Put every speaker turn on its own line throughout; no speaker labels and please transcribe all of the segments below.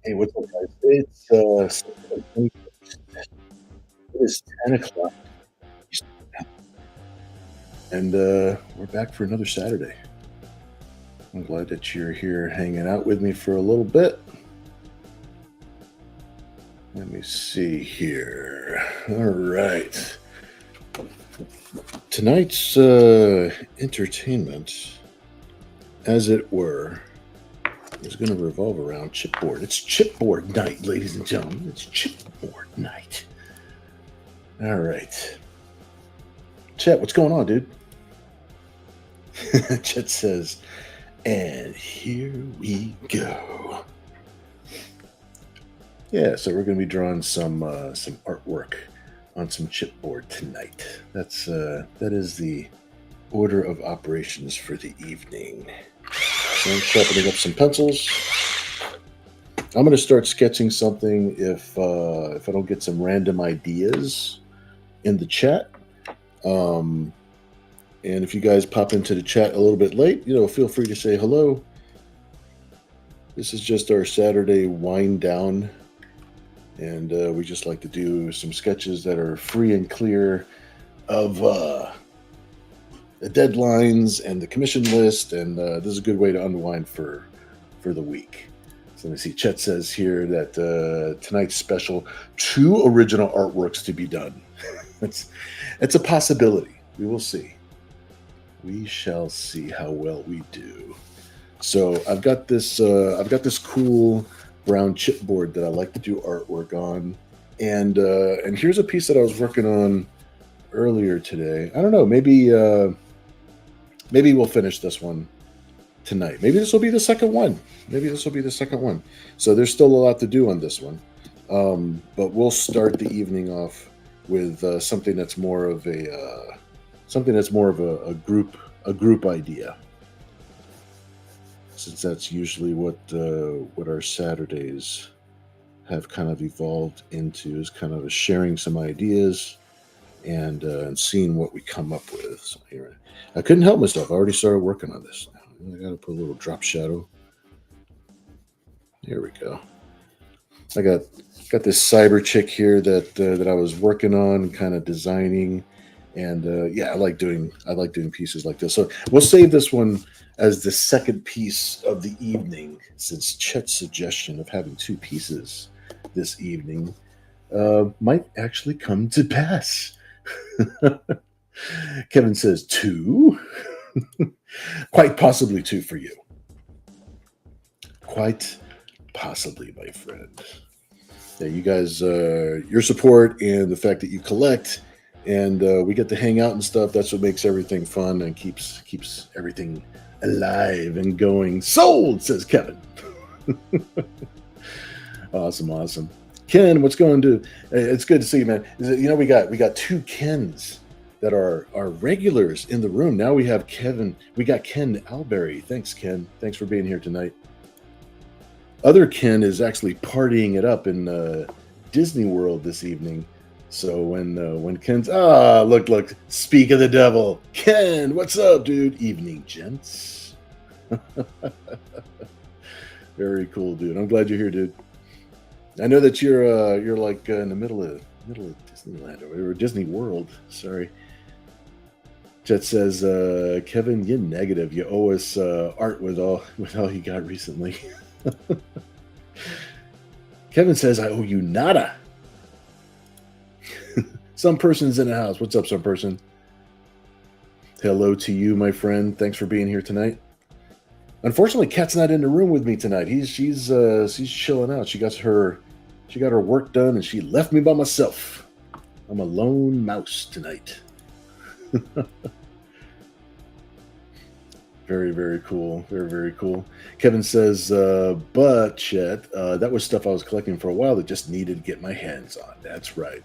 Hey, what's up, guys? It's September 21st. It is 10 o'clock, and we're back for another Saturday. I'm glad that you're here hanging out with me for a little bit. Let me see here. All right. Tonight's entertainment, as it were, is going to revolve around chipboard. It's chipboard night, ladies and gentlemen. It's chipboard night. All right. Chet, what's going on, dude? Chet says, and here we go. Yeah, so we're going to be drawing some artwork on some chipboard tonight. That is the order of operations for the evening. So I'm sharpening up some pencils. I'm going to start sketching something if I don't get some random ideas in the chat. And if you guys pop into the chat a little bit late, feel free to say hello. This is just our Saturday wind down, and we just like to do some sketches that are free and clear of the deadlines and the commission list, and this is a good way to unwind for the week. So let me see. Chet says here that tonight's special, 2 original artworks to be done. It's a possibility. We will see. We shall see how well we do. So I've got this cool brown chipboard that I like to do artwork on, and here's a piece that I was working on earlier today. I don't know, maybe we'll finish this one tonight. Maybe this will be the second one. So there's still a lot to do on this one, but we'll start the evening off with something that's more of a group idea, since that's usually what our Saturdays have kind of evolved into, is kind of sharing some ideas and seeing what we come up with. So here, I couldn't help myself. I already started working on this. I got to put a little drop shadow. There we go. I got this cyber chick here that I was working on, kind of designing, and yeah, I like doing pieces like this. So we'll save this one as the second piece of the evening, since Chet's suggestion of having 2 pieces this evening might actually come to pass. Kevin says 2. Quite possibly 2 for you. Quite possibly, my friend. Yeah, you guys, your support and the fact that you collect and we get to hang out and stuff, that's what makes everything fun and keeps everything alive and going. Sold, says Kevin. Awesome. Ken, what's going to? It's good to see you, man. We got 2 Kens that are regulars in the room. Now we have Kevin. We got Ken Alberry. Thanks, Ken. Thanks for being here tonight. Other Ken is actually partying it up in Disney World this evening. So when Ken's look, speak of the devil, Ken, what's up, dude? Evening, gents. Very cool, dude. I'm glad you're here, dude. I know that you're like in the middle of Disneyland or Disney World. Sorry. Jet says, Kevin, you negative. You owe us art with all you got recently. Kevin says, I owe you nada. Some person's in the house. What's up, some person? Hello to you, my friend. Thanks for being here tonight. Unfortunately, Kat's not in the room with me tonight. She's chilling out. She got her work done and she left me by myself. I'm a lone mouse tonight. Very, very cool. Very, very cool. Kevin says, but Chet, that was stuff I was collecting for a while that just needed to get my hands on. That's right.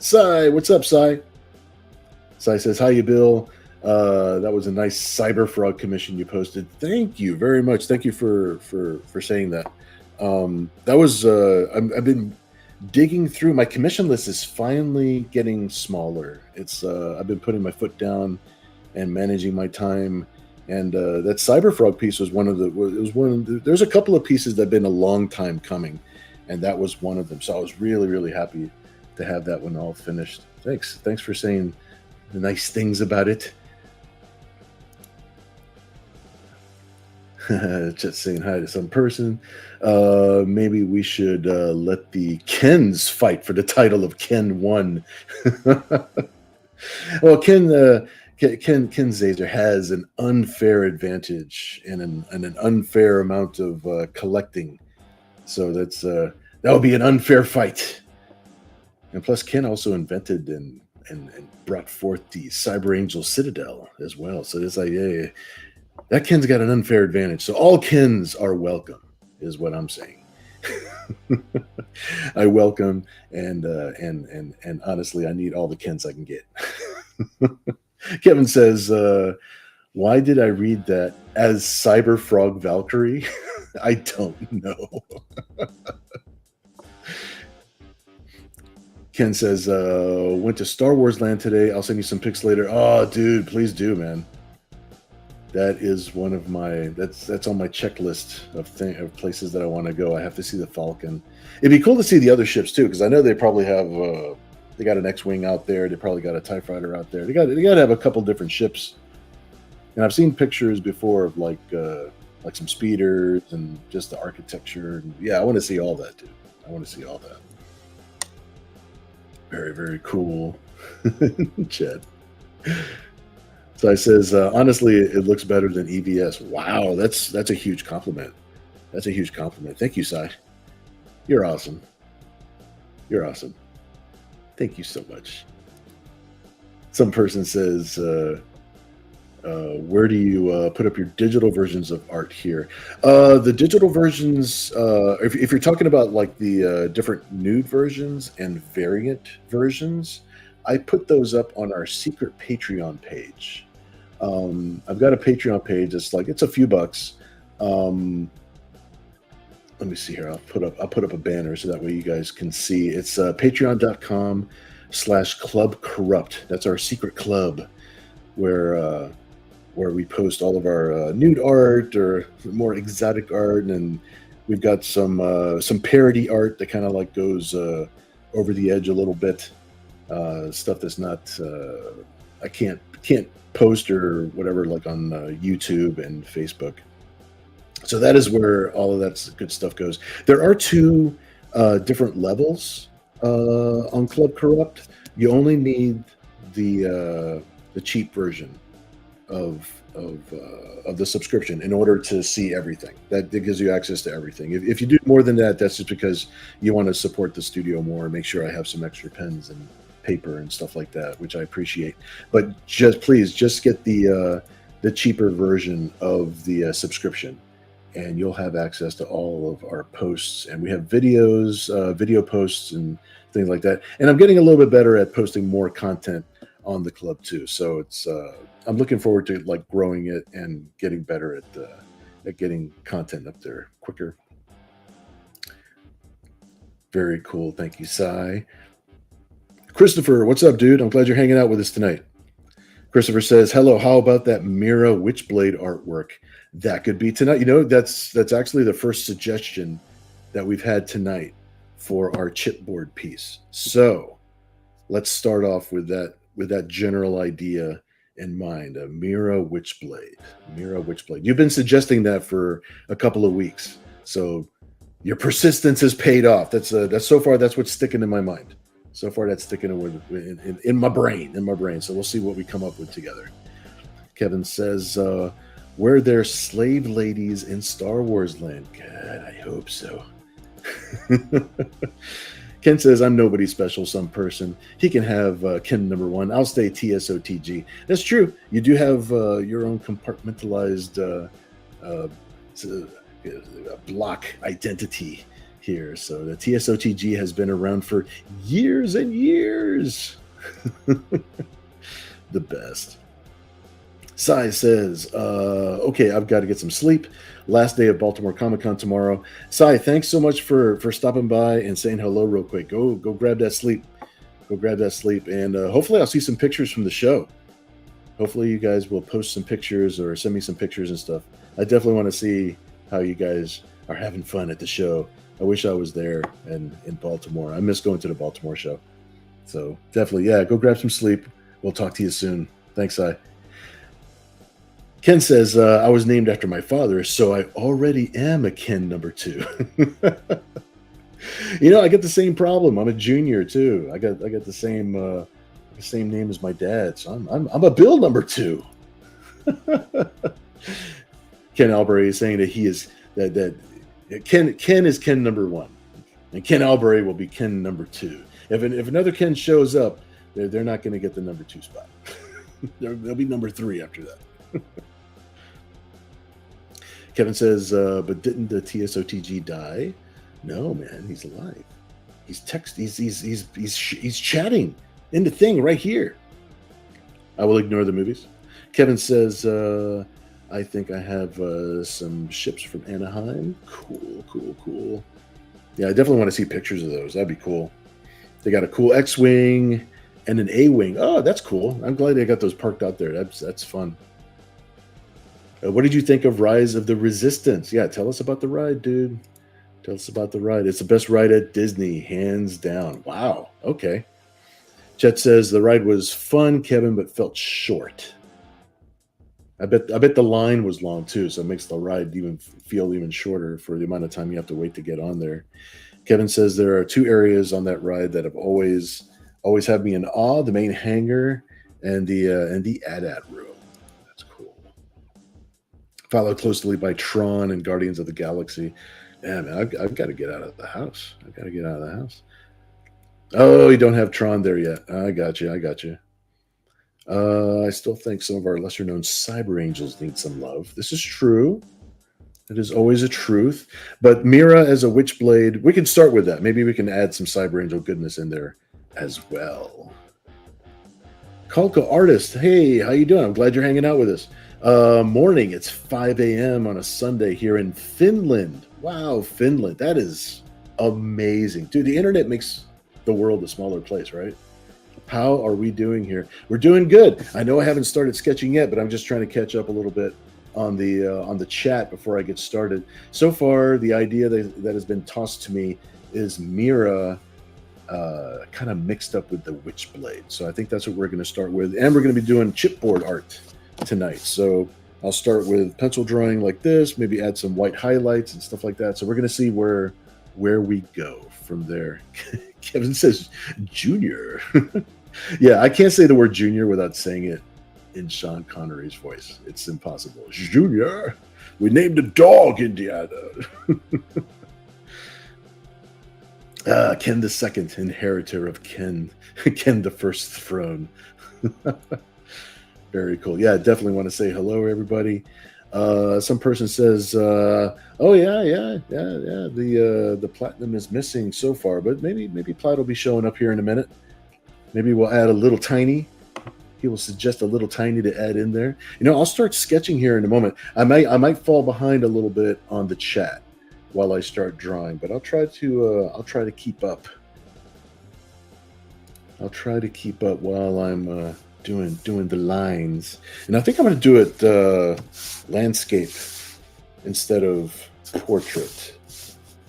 Cy, what's up, Cy? Cy says, hi, you, Bill. That was a nice Cyber Frog commission you posted. Thank you very much. Thank you for saying that. That was, I've been digging through. My commission list is finally getting smaller. It's, I've been putting my foot down and managing my time. And that Cyberfrog piece was one of the. There's a couple of pieces that have been a long time coming, and that was one of them. So I was really, really happy to have that one all finished. Thanks for saying the nice things about it. Just saying hi to some person. Maybe we should let the Kens fight for the title of Ken 1. Well, Ken Zazer has an unfair advantage and an unfair amount of collecting. So that would be an unfair fight. And plus, Ken also invented and brought forth the Cyber Angel Citadel as well. So it's like, yeah, that Ken's got an unfair advantage. So all Kens are welcome, is what I'm saying. I welcome and honestly, I need all the Kens I can get. Kevin says, why did I read that as Cyber Frog Valkyrie? I don't know. Ken says, went to Star Wars Land today. I'll send you some pics later. Oh, dude, please do, man. That is one of my that's on my checklist of places that I want to go. I have to see the Falcon. It'd be cool to see the other ships too, because I know they probably have they got an X-wing out there. They probably got a TIE fighter out there. They got to have a couple different ships. And I've seen pictures before of like some speeders and just the architecture. Yeah, I want to see all that, dude. I want to see all that. Very, very cool. Chad. So I says, honestly, it looks better than EVS. Wow, that's a huge compliment. That's a huge compliment. Thank you, Sai. You're awesome. You're awesome. Thank you so much. Some person says, where do you put up your digital versions of art here? The digital versions, if you're talking about like the different nude versions and variant versions, I put those up on our secret Patreon page. I've got a Patreon page. It's a few bucks. Let me see here. I'll put up a banner so that way you guys can see. It's patreon.com/Club Corrupt. That's our secret club where we post all of our nude art or more exotic art, and we've got some parody art that kind of like goes over the edge a little bit. Stuff that's not I can't post or whatever like on YouTube and Facebook. So that is where all of that good stuff goes. There are two different levels on Club Corrupt. You only need the cheap version of the subscription in order to see everything. That gives you access to everything. If you do more than that, that's just because you want to support the studio more and make sure I have some extra pens and paper and stuff like that, which I appreciate. But please get the cheaper version of the subscription, and you'll have access to all of our posts. And we have videos, video posts, and things like that. And I'm getting a little bit better at posting more content on the club too. So it's I'm looking forward to like growing it and getting better at getting content up there quicker. Very cool. Thank you, Sai. Christopher, what's up, dude? I'm glad you're hanging out with us tonight. Christopher says, hello, how about that Mira Witchblade artwork? That could be tonight. You know, that's actually the first suggestion that we've had tonight for our chipboard piece. So let's start off with that general idea in mind. A Mira Witchblade. Mira Witchblade. You've been suggesting that for a couple of weeks. So your persistence has paid off. That's so far that's what's sticking in my mind. So far, that's sticking in my brain. So we'll see what we come up with together. Kevin says, were there slave ladies in Star Wars land? God, I hope so. Ken says, I'm nobody special, some person. He can have Ken number one. I'll stay TSOTG. That's true. You do have your own compartmentalized block identity here. So the TSOTG has been around for years and years. The best. Sai says, okay, I've got to get some sleep. Last day of Baltimore Comic-Con tomorrow. Sai, thanks so much for stopping by and saying hello real quick. Go grab that sleep. Go grab that sleep. And hopefully I'll see some pictures from the show. Hopefully you guys will post some pictures or send me some pictures and stuff. I definitely want to see how you guys are having fun at the show I wish I was there and in Baltimore. I miss going to the Baltimore show. So definitely, yeah, go grab some sleep. We'll talk to you soon. Thanks, I. Ken says, I was named after my father, so I already am a Ken number 2. I get the same problem. I'm a junior too. I got the same name as my dad, so I'm a Bill number 2. Ken Albury is saying that he is that Ken is Ken number 1, and Ken Albury will be Ken number 2. If another Ken shows up, they're not going to get the number 2 spot. They'll be number 3 after that. Kevin says, but didn't the TSOTG die? No, man, he's alive. He's he's chatting in the thing right here. I will ignore the movies. Kevin says, I think I have some ships from Anaheim. Cool. Yeah, I definitely want to see pictures of those. That'd be cool. They got a cool X-Wing and an A-Wing. Oh, that's cool. I'm glad they got those parked out there. That's fun. What did you think of Rise of the Resistance? Yeah, tell us about the ride, dude. Tell us about the ride. It's the best ride at Disney, hands down. Wow. Okay. Chet says the ride was fun, Kevin, but felt short. I bet the line was long too, so it makes the ride feel even shorter for the amount of time you have to wait to get on there. Kevin says there are 2 areas on that ride that have always had me in awe: the main hangar and the AT-AT room. That's cool. Followed closely by Tron and Guardians of the Galaxy. Yeah, man, I've got to get out of the house. Oh, you don't have Tron there yet. I got you. I still think some of our lesser-known cyber angels need some love. This is true. It is always a truth. But Mira as a Witchblade, we can start with that. Maybe we can add some cyber angel goodness in there as well. Kalka Artist, hey, how you doing? I'm glad you're hanging out with us. Morning, it's 5 a.m. on a Sunday here in Finland. Wow, Finland. That is amazing. Dude, the internet makes the world a smaller place, right? How are we doing here? We're doing good. I know I haven't started sketching yet, but I'm just trying to catch up a little bit on the chat before I get started. So far, the idea that has been tossed to me is Mira kind of mixed up with the Witchblade. So I think that's what we're going to start with. And we're going to be doing chipboard art tonight. So I'll start with pencil drawing like this, maybe add some white highlights and stuff like that. So we're going to see where we go from there. Kevin says junior. Yeah, I can't say the word junior without saying it in Sean Connery's voice. It's impossible. Junior. We named a dog Indiana. Ken the Second, inheritor of Ken the First throne. Very cool. Yeah, I definitely want to say hello, everybody. Some person says, "Oh yeah. The platinum is missing so far, but maybe plat will be showing up here in a minute. Maybe we'll add a little tiny. He will suggest a little tiny to add in there. I'll start sketching here in a moment. I might fall behind a little bit on the chat while I start drawing, but I'll try to keep up. I'll try to keep up while I'm doing the lines, and I think I'm going to do it landscape instead of portrait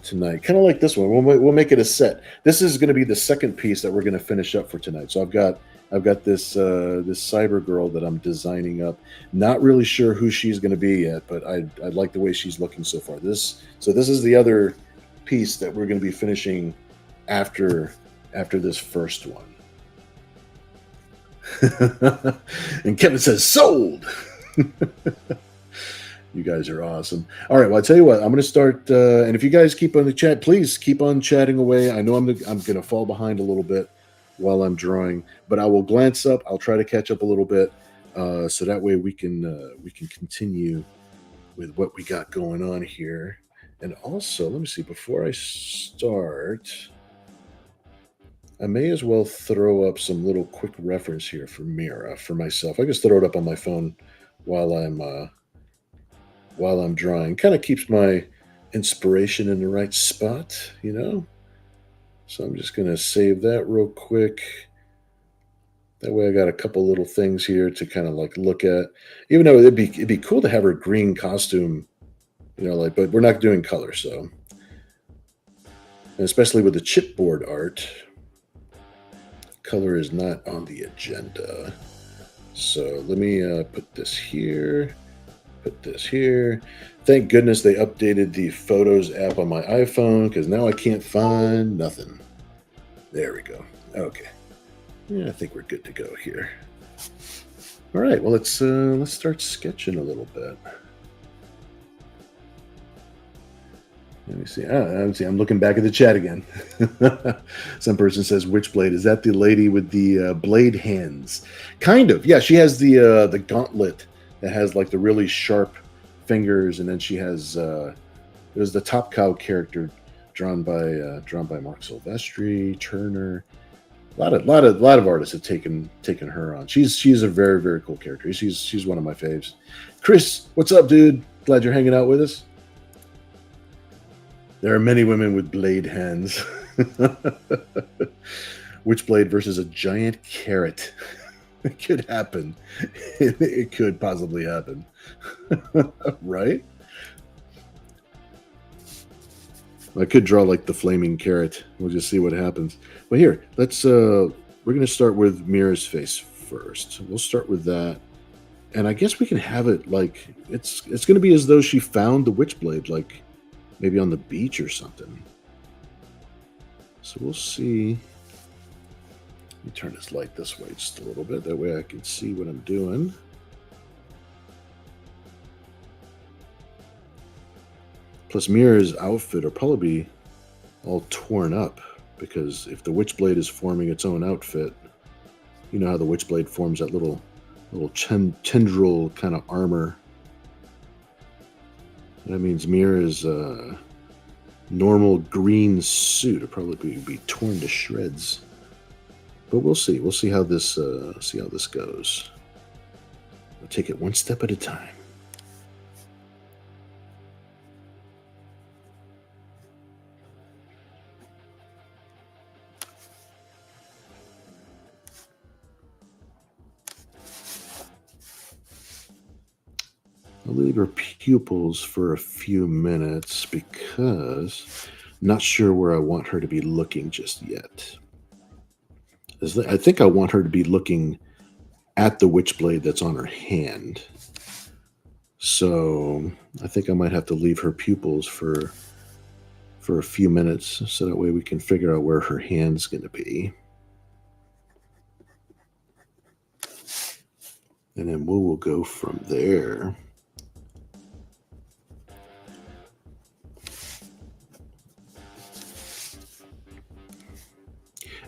tonight. Kind of like this one. We'll make it a set. This is going to be the second piece that we're going to finish up for tonight. So I've got this cyber girl that I'm designing up. Not really sure who she's going to be yet, but I like the way she's looking so far. This is the other piece that we're going to be finishing after this first one. And Kevin says sold. You guys are awesome. All right, well, I'll tell you what, I'm going to start, and if you guys keep on the chat, please keep on chatting away. I know I'm going to fall behind a little bit while I'm drawing, but I will glance up. I'll try to catch up a little bit, so that way we can continue with what we got going on here. And also, let me see, before I start, I may as well throw up some little quick reference here for Mira for myself. I just throw it up on my phone while I'm drawing. Kind of keeps my inspiration in the right spot, So I'm just going to save that real quick. That way I got a couple little things here to kind of like look at. Even though it'd be cool to have her green costume, but we're not doing color, so And especially with the chipboard art, color is not on the agenda. So let me put this here, put this here. Thank goodness they updated the Photos app on my iPhone, because now I can't find nothing. There we go. Okay. Yeah, I think we're good to go here. All right. Well, let's start sketching a little bit. Let me see. I'm looking back at the chat again. Some person says, "Witchblade, is that the lady with the blade hands?" Kind of. Yeah, she has the gauntlet that has like the really sharp fingers, and then she has it was the Top Cow character drawn by Mark Silvestri, Turner. A lot of artists have taken her on. She's a very, very cool character. She's one of my faves. Chris, what's up, dude? Glad you're hanging out with us. There are many women with blade hands. Witchblade versus a giant carrot. It could happen. It could possibly happen. Right? I could draw like the flaming carrot. We'll just see what happens. But here, let's we're gonna start with Mira's face first. We'll start with that. And I guess we can have it like it's gonna be as though she found the Witchblade, like maybe on the beach or something. So we'll see. Let me turn this light this way just a little bit. That way I can see what I'm doing. Plus, Mira's outfit will probably be all torn up, because if the Witchblade is forming its own outfit, you know how the Witchblade forms that little tendril kind of armor. That means Mira's normal green suit will probably be torn to shreds. But we'll see. We'll see how this goes. We'll take it one step at a time. I'll leave her pupils for a few minutes because I'm not sure where I want her to be looking just yet. I think I want her to be looking at the Witchblade that's on her hand. So I think I might have to leave her pupils for a few minutes, so that way we can figure out where her hand's going to be. And then we will go from there.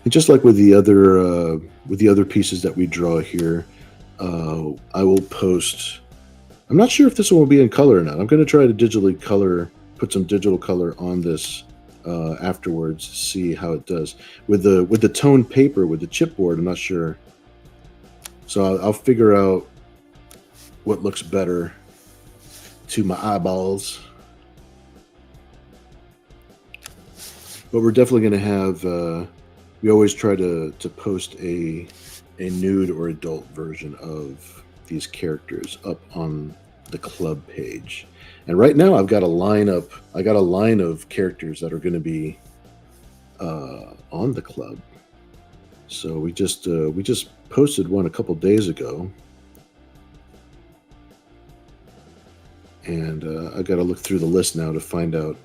And just like with the other pieces that we draw here, I will post. I'm not sure if this one will be in color or not. I'm going to try to digitally put some digital color on this afterwards, see how it does. With the toned paper, with the chipboard, I'm not sure. So I'll figure out what looks better to my eyeballs. But we're definitely going to have. We always try to post a nude or adult version of these characters up on the club page. And right now I've got a line of characters that are going to be on the club. So we just posted one a couple days ago. And I got to look through the list now to find out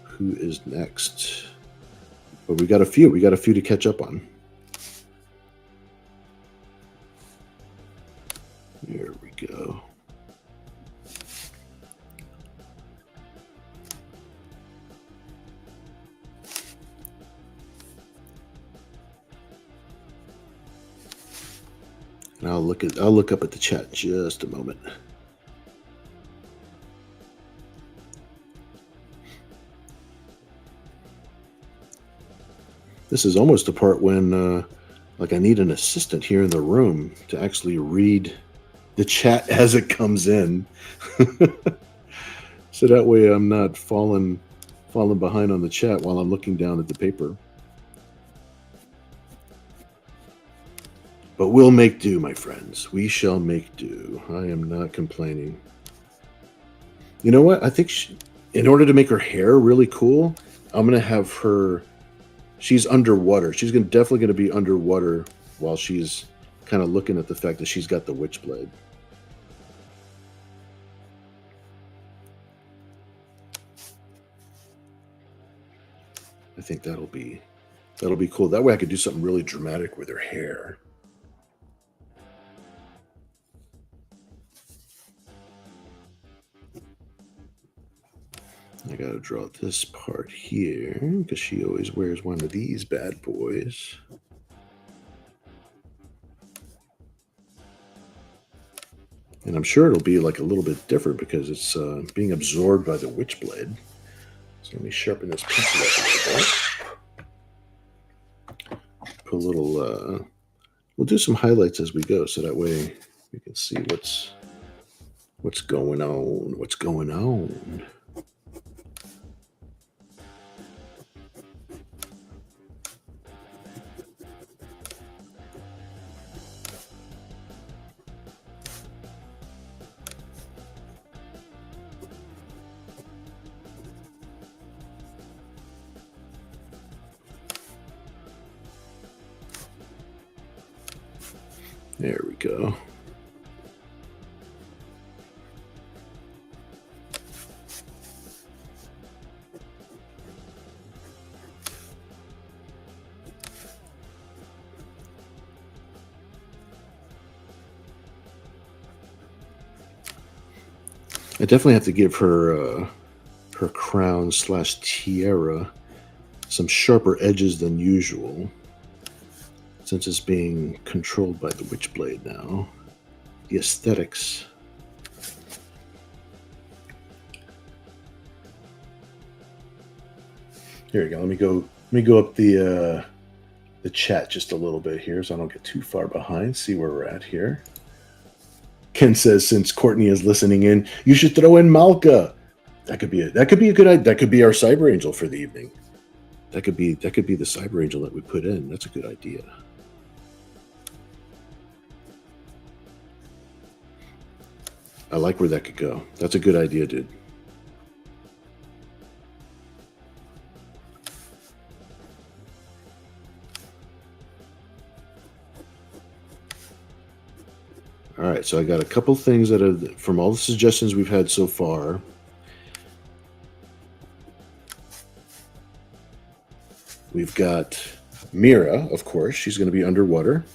who is next. But we got a few to catch up on. There we go. And I'll look up at the chat in just a moment. This is almost the part when like I need an assistant here in the room to actually read the chat as it comes in. So that way I'm not falling behind on the chat while I'm looking down at the paper. But we'll make do, my friends. We shall make do. I am not complaining. You know what? I think in order to make her hair really cool, I'm going to have her, she's underwater. She's definitely going to be underwater while she's kind of looking at the fact that she's got the Witchblade. I think that'll be cool. That way I could do something really dramatic with her hair. I gotta draw this part here because she always wears one of these bad boys. And I'm sure it'll be like a little bit different because it's being absorbed by the Witchblade. So let me sharpen this pencil up a little bit. Put a little, we'll do some highlights as we go so that way we can see what's going on. What's going on? There we go. I definitely have to give her her crown / tiara some sharper edges than usual, since it's being controlled by the Witchblade now. The aesthetics. Here we go. Let me go up the chat just a little bit here so I don't get too far behind. See where we're at here. Ken says, since Courtney is listening in, you should throw in Malka. That could be a good idea. That could be our Cyber Angel for the evening. That could be the Cyber Angel that we put in. That's a good idea. I like where that could go. That's a good idea, dude. All right, so I got a couple things that are from all the suggestions we've had so far. We've got Mira, of course. She's going to be underwater,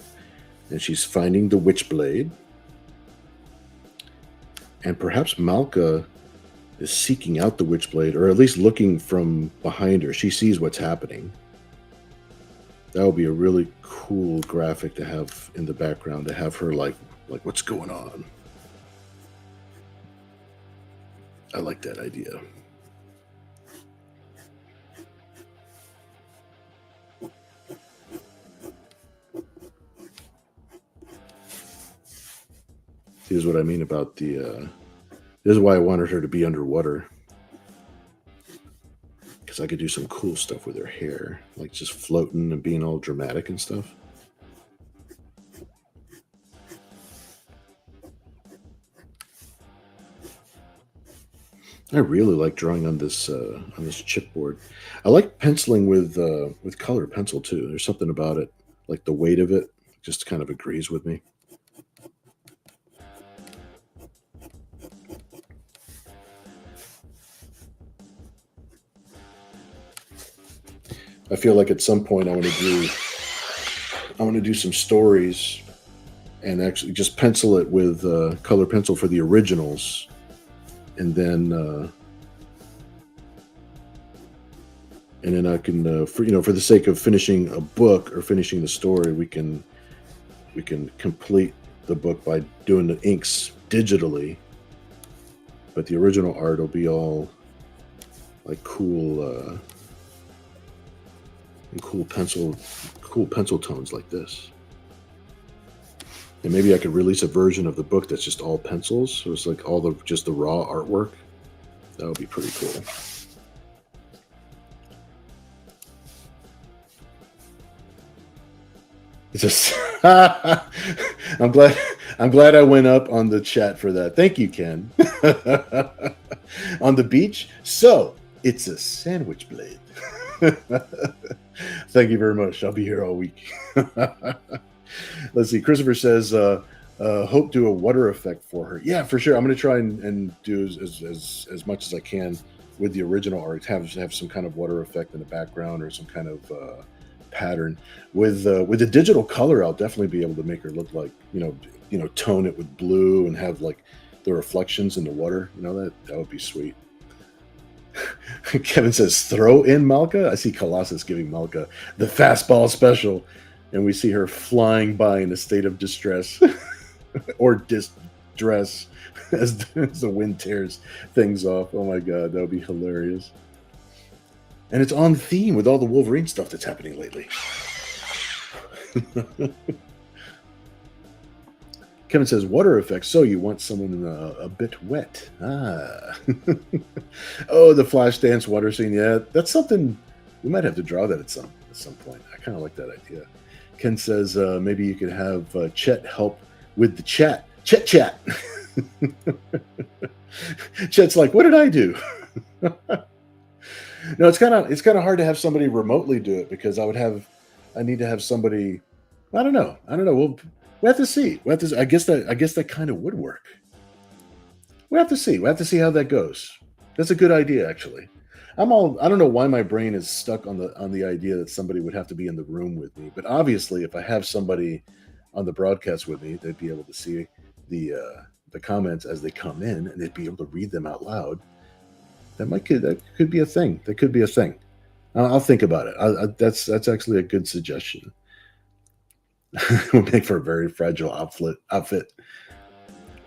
and she's finding the Witchblade. And perhaps Malka is seeking out the Witchblade, or at least looking from behind her. She sees what's happening. That would be a really cool graphic to have in the background, to have her like what's going on. I like that idea. Here's what I mean about the this is why I wanted her to be underwater, because I could do some cool stuff with her hair, like just floating and being all dramatic and stuff. I really like drawing on this chipboard. I like penciling with colored pencil too. There's something about it, like the weight of it, just kind of agrees with me. I feel like at some point I want to do some stories and actually just pencil it with color pencil for the originals, and then I can for the sake of finishing a book or finishing the story, we can complete the book by doing the inks digitally, but the original art will be all like cool pencil tones like this. And maybe I could release a version of the book that's just all pencils, so it's like just the raw artwork. That would be pretty cool. It's just I'm glad I went up on the chat for that. Thank you, Ken. On the beach. So It's a sandwich blade. Thank you very much. I'll be here all week. Let's see. Christopher says, hope do a water effect for her. Yeah, for sure. I'm going to try and do as much as I can with the original art. Have some kind of water effect in the background or some kind of pattern. With the digital color, I'll definitely be able to make her look like tone it with blue and have like the reflections in the water. That would be sweet. Kevin says, throw in Malka. I see Colossus giving Malka the fastball special, and we see her flying by in a state of distress or distress as the wind tears things off. Oh my god, that would be hilarious. And it's on theme with all the Wolverine stuff that's happening lately. Kevin says, water effects. So you want someone a bit wet. Ah. Oh, the Flashdance water scene. Yeah, that's something. We might have to draw that at some point. I kind of like that idea. Ken says, maybe you could have Chet help with the chat. Chet. Chet's like, what did I do? No, it's kind of hard to have somebody remotely do it because I need to have somebody. I don't know. We have to see. I guess that kind of would work. We have to see. We have to see how that goes. That's a good idea, actually. I don't know why my brain is stuck on the idea that somebody would have to be in the room with me. But obviously, if I have somebody on the broadcast with me, they'd be able to see the comments as they come in, and they'd be able to read them out loud. That could be a thing. That could be a thing. I'll think about it. That's actually a good suggestion. Would make for a very fragile outfit.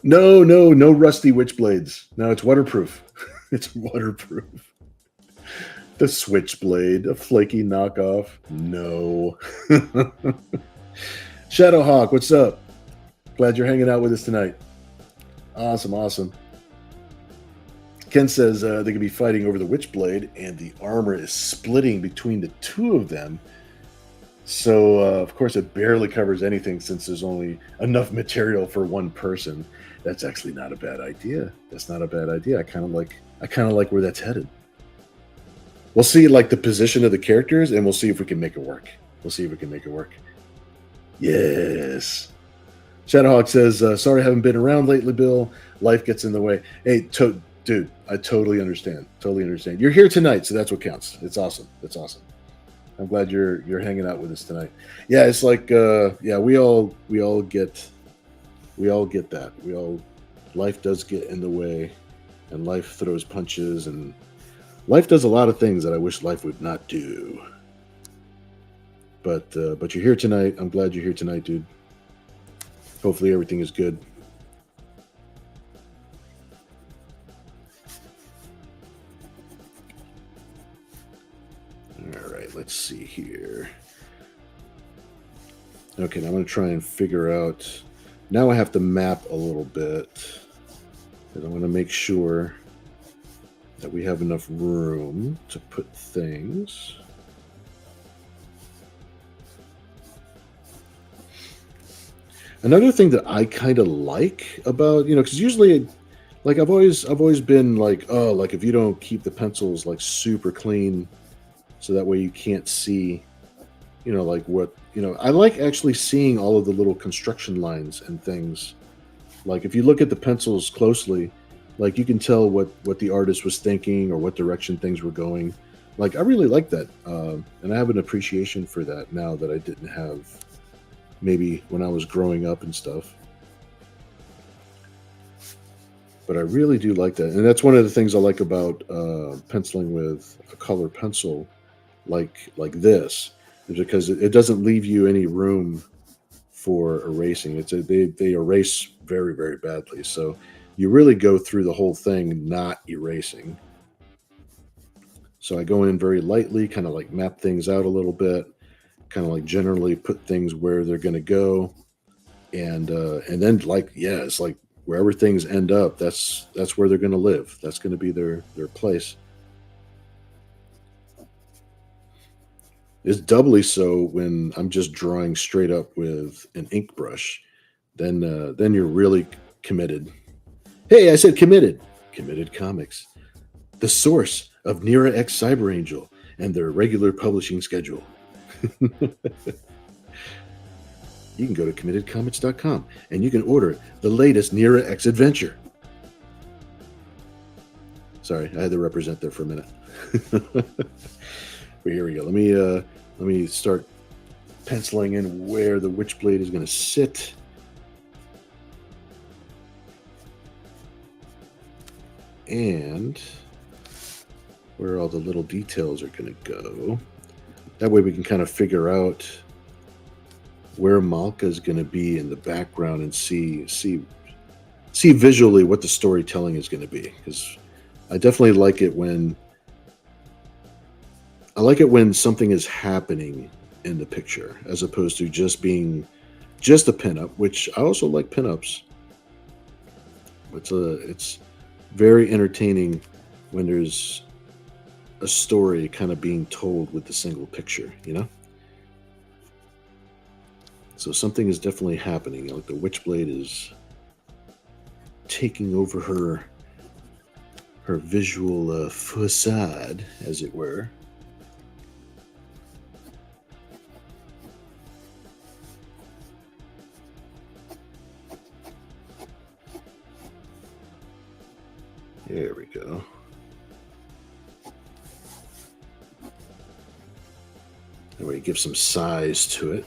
No rusty witchblades. No, it's waterproof. It's waterproof. The switchblade, a flaky knockoff. No. Shadowhawk, what's up? Glad you're hanging out with us tonight. Awesome. Ken says they could be fighting over the witchblade, and the armor is splitting between the two of them. So, of course, it barely covers anything since there's only enough material for one person. That's actually not a bad idea. That's not a bad idea. I kind of like where that's headed. We'll see like the position of the characters, and we'll see if we can make it work. Yes. Shadowhawk says, sorry I haven't been around lately, Bill. Life gets in the way. Hey, dude, I totally understand. You're here tonight, so that's what counts. It's awesome. I'm glad you're hanging out with us tonight. Yeah, it's like we all get that. Life does get in the way, and life throws punches, and life does a lot of things that I wish life would not do. But you're here tonight. I'm glad you're here tonight, dude. Hopefully everything is good. All right, let's see here. Okay, now I'm going to try and figure out. Now I have to map a little bit. Because I want to make sure that we have enough room to put things. Another thing that I kind of like about, because usually, like I've always been like, oh, like if you don't keep the pencils like super clean, so that way you can't see, like what, I like actually seeing all of the little construction lines and things. Like if you look at the pencils closely, like you can tell what the artist was thinking or what direction things were going. Like I really like that, and I have an appreciation for that now that I didn't have maybe when I was growing up and stuff. But I really do like that, and that's one of the things I like about penciling with a color pencil, like this, is because it doesn't leave you any room for erasing. They erase very, very badly. So you really go through the whole thing not erasing. So I go in very lightly, kind of like map things out a little bit, kind of like generally put things where they're going to go, and then it's like wherever things end up, that's where they're going to live. That's going to be their place. It's doubly so when I'm just drawing straight up with an ink brush. Then you're really committed. Hey, I said committed. Committed Comics, the source of Nira X Cyber Angel and their regular publishing schedule. You can go to committedcomics.com and you can order the latest Nira X adventure. Sorry, I had to represent there for a minute. But here we go. Let me start penciling in where the Witchblade is going to sit. And where all the little details are going to go. That way we can kind of figure out where Malka is going to be in the background and see visually what the storytelling is going to be. Because I definitely like it when something is happening in the picture as opposed to just being just a pinup, which I also like pinups. It's very entertaining when there's a story kind of being told with the single picture, you know? So something is definitely happening. Like the Witchblade is taking over her visual facade, as it were. There we go. That way, give some size to it.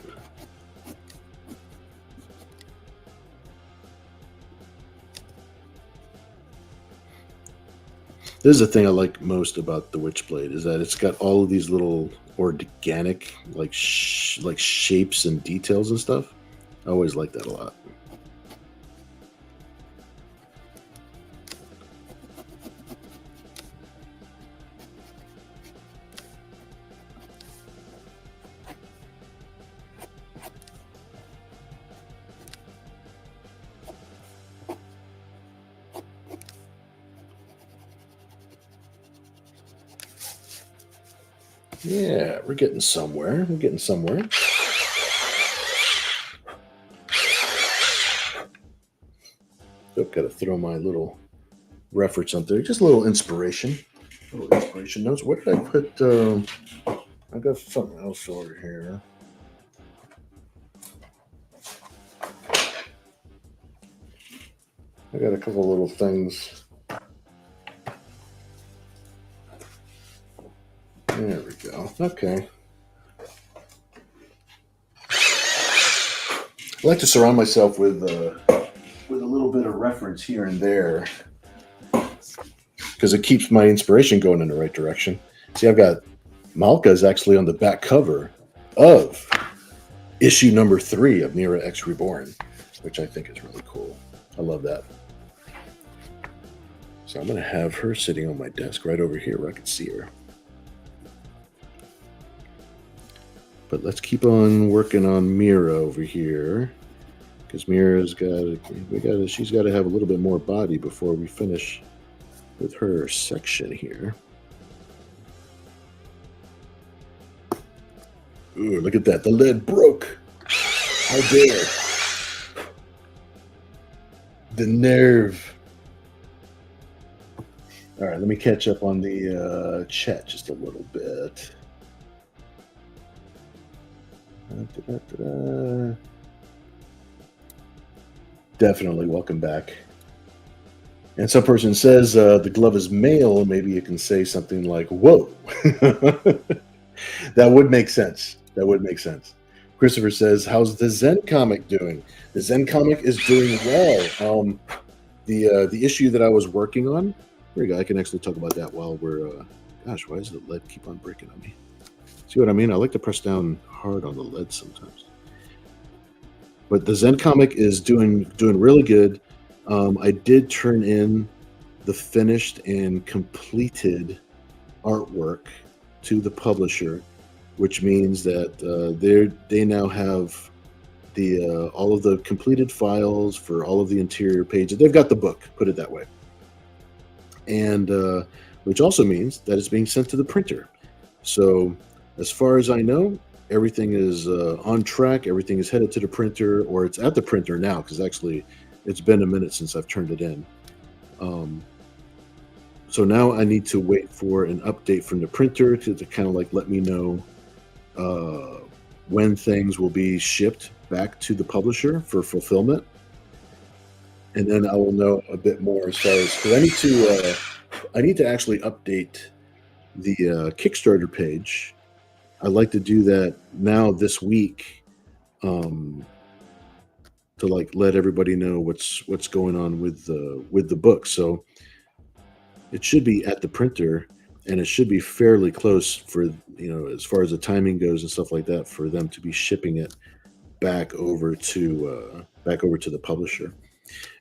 This is the thing I like most about the Witchblade is that it's got all of these little organic like shapes and details and stuff. I always like that a lot. Yeah, we're getting somewhere. We're getting somewhere. So I've got to throw my little reference up there. Just a little inspiration. Little inspiration notes. Where did I put? I got something else over here. I got a couple little things. There we go. Okay. I like to surround myself with a little bit of reference here and there because it keeps my inspiration going in the right direction. See, I've got Malka is actually on the back cover of issue number 3 of Nira X Reborn, which I think is really cool. I love that. So I'm going to have her sitting on my desk right over here where I can see her. But let's keep on working on Mira over here, because Mira's she's got to have a little bit more body before we finish with her section here. Ooh, look at that! The lead broke. How dare! The nerve. All right, let me catch up on the chat just a little bit. Definitely, welcome back. And some person says the glove is male. Maybe you can say something like, whoa. That would make sense. That would make sense. Christopher says, how's the Zen comic doing? The Zen comic is doing well. The issue that I was working on, there you go. I can actually talk about that while we're, gosh, why does the lead keep on breaking on me? See what I mean? I like to press down hard on the lead sometimes. But the Zen comic is doing really good. I did turn in the finished and completed artwork to the publisher, which means that they now have the all of the completed files for all of the interior pages. They've got the book, put it that way, and which also means that it's being sent to the printer. So as far as I know, everything is on track. Everything is headed to the printer, or it's at the printer now, because actually it's been a minute since I've turned it in. So now I need to wait for an update from the printer to kind of like let me know uh, when things will be shipped back to the publisher for fulfillment, and then I will know a bit more as far as because I need to actually update the Kickstarter page. I'd like to do that now this week, um, to like let everybody know what's going on with the book. So it should be at the printer, and it should be fairly close for as far as the timing goes and stuff like that for them to be shipping it back over to the publisher.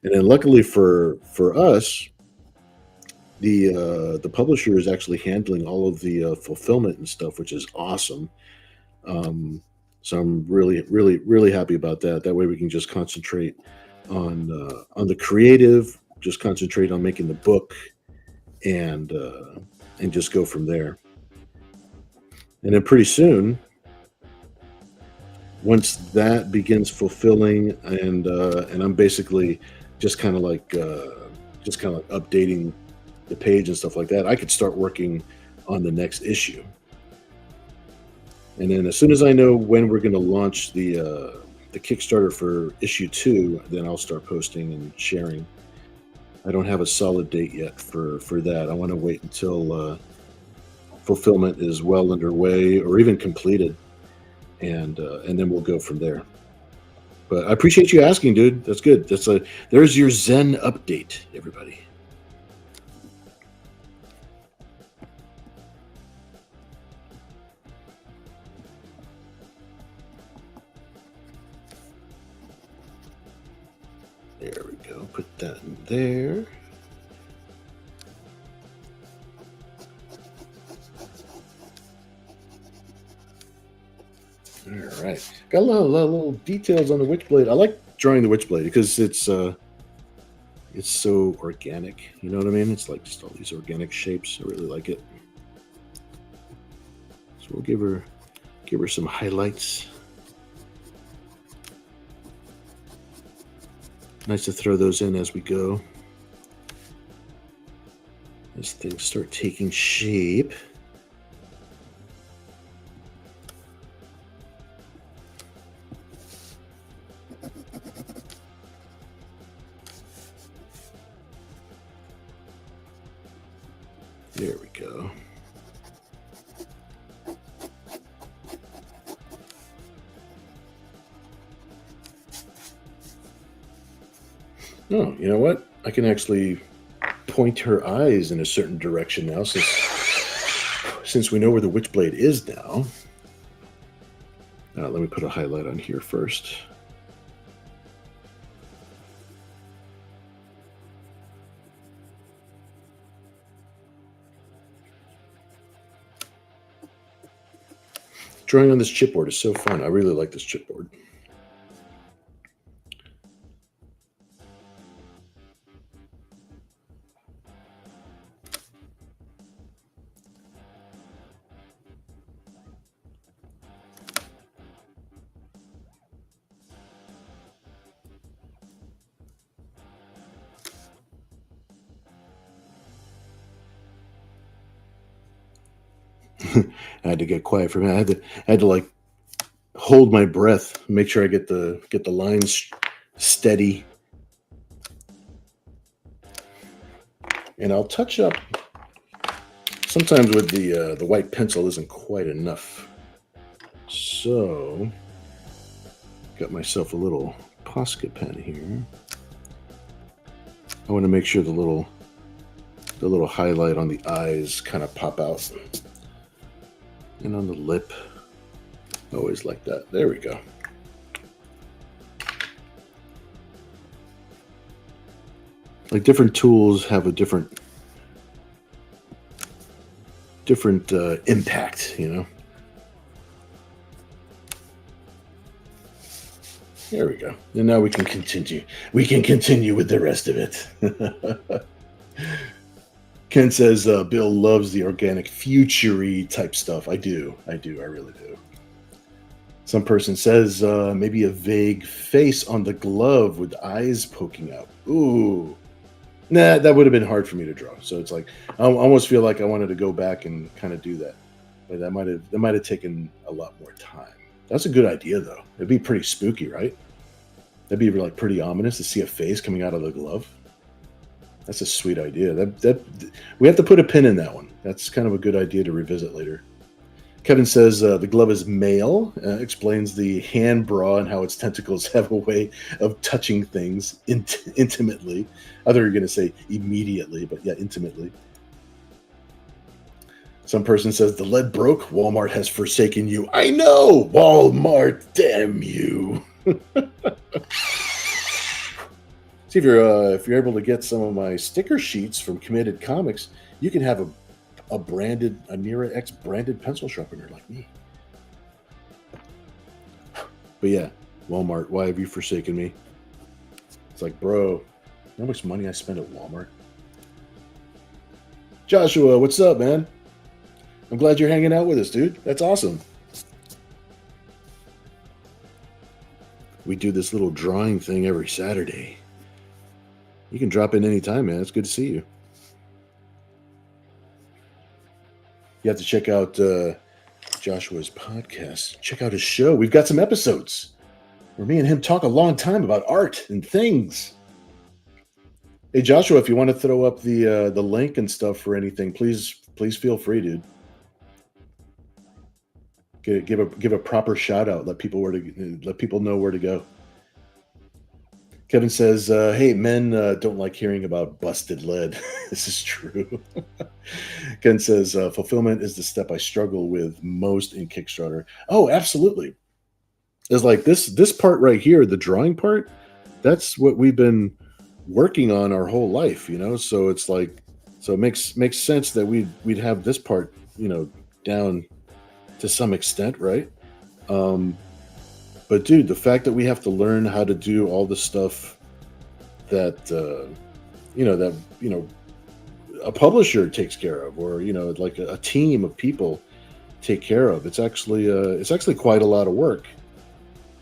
And then luckily for us, the publisher is actually handling all of the fulfillment and stuff, which is awesome. So I'm really happy about that. That way we can just concentrate on the creative, just concentrate on making the book, and just go from there. And then pretty soon, once that begins fulfilling, and I'm basically just kind of like updating the page and stuff like that, I could start working on the next issue. And then as soon as I know when we're going to launch the Kickstarter for issue 2, then I'll start posting and sharing. I don't have a solid date yet for that. I want to wait until fulfillment is well underway or even completed, and then we'll go from there. But I appreciate you asking, dude. That's good. There's your Zen update, everybody. There we go. Put that in there. All right. Got a lot of little details on the Witchblade. I like drawing the Witchblade because it's so organic. You know what I mean? It's like just all these organic shapes. I really like it. So we'll give her some highlights. Nice to throw those in as we go. As things start taking shape. There we go. Oh, you know what? I can actually point her eyes in a certain direction now, since we know where the Witchblade is now. Let me put a highlight on here first. Drawing on this chipboard is so fun. I really like this chipboard. I had to get quiet for a minute. I had to like hold my breath, make sure I get the lines steady. And I'll touch up. Sometimes with the white pencil isn't quite enough. So got myself a little Posca pen here. I want to make sure the little highlight on the eyes kind of pop out. And on the lip. Always like that. There we go. Like different tools have a different impact, you know. There we go. And now we can continue. We can continue with the rest of it. Ken says Bill loves the organic futury type stuff. I do. I really do. Some person says maybe a vague face on the glove with eyes poking out. Ooh, Nah, that would have been hard for me to draw. So it's like I almost feel like I wanted to go back and kind of do that, but that might have taken a lot more time. That's a good idea though. It'd be pretty spooky, right? That'd be like pretty ominous to see a face coming out of the glove. That's a sweet idea. That we have to put a pin in that one. That's kind of a good idea to revisit later. Kevin says the glove is male, explains the hand bra and how its tentacles have a way of touching things intimately. I thought you were going to say immediately, but yeah, intimately. Some person says the lead broke. Walmart has forsaken you. I know, Walmart, damn you. See if you're able to get some of my sticker sheets from Committed Comics, you can have a Nera X branded pencil sharpener like me. But yeah, Walmart, why have you forsaken me? It's like, bro, you know how much money I spend at Walmart? Joshua, what's up, man? I'm glad you're hanging out with us, dude. That's awesome. We do this little drawing thing every Saturday. You can drop in anytime, man. It's good to see you. You have to check out Joshua's podcast. Check out his show. We've got some episodes where me and him talk a long time about art and things. Hey, Joshua, if you want to throw up the link and stuff for anything, please feel free, dude. Give a proper shout out. Let people know where to go. Kevin says, "Hey, men don't like hearing about busted lead." This is true. Ken says, "Fulfillment is the step I struggle with most in Kickstarter." Oh, absolutely. It's like this part right here, the drawing part. That's what we've been working on our whole life, you know. So it's like, so it makes sense that we'd have this part, you know, down to some extent, right? Um, but dude, the fact that we have to learn how to do all the stuff that a publisher takes care of, or like a team of people take care of, it's actually quite a lot of work,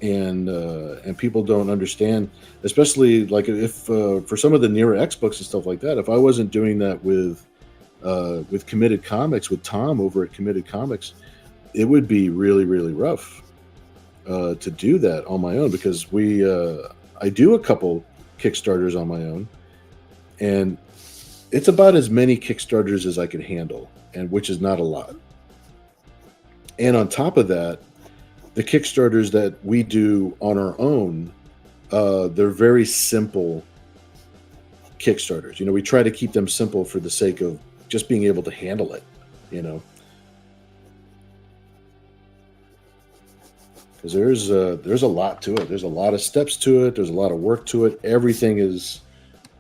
and people don't understand, especially like if for some of the Nera X books and stuff like that. If I wasn't doing that with Committed Comics, with Tom over at Committed Comics, it would be really, really rough to do that on my own, because I do a couple Kickstarters on my own, and it's about as many Kickstarters as I can handle, and which is not a lot. And on top of that, the Kickstarters that we do on our own, they're very simple Kickstarters. We try to keep them simple for the sake of just being able to handle it, because there's a lot to it. There's a lot of steps to it. There's a lot of work to it. Everything is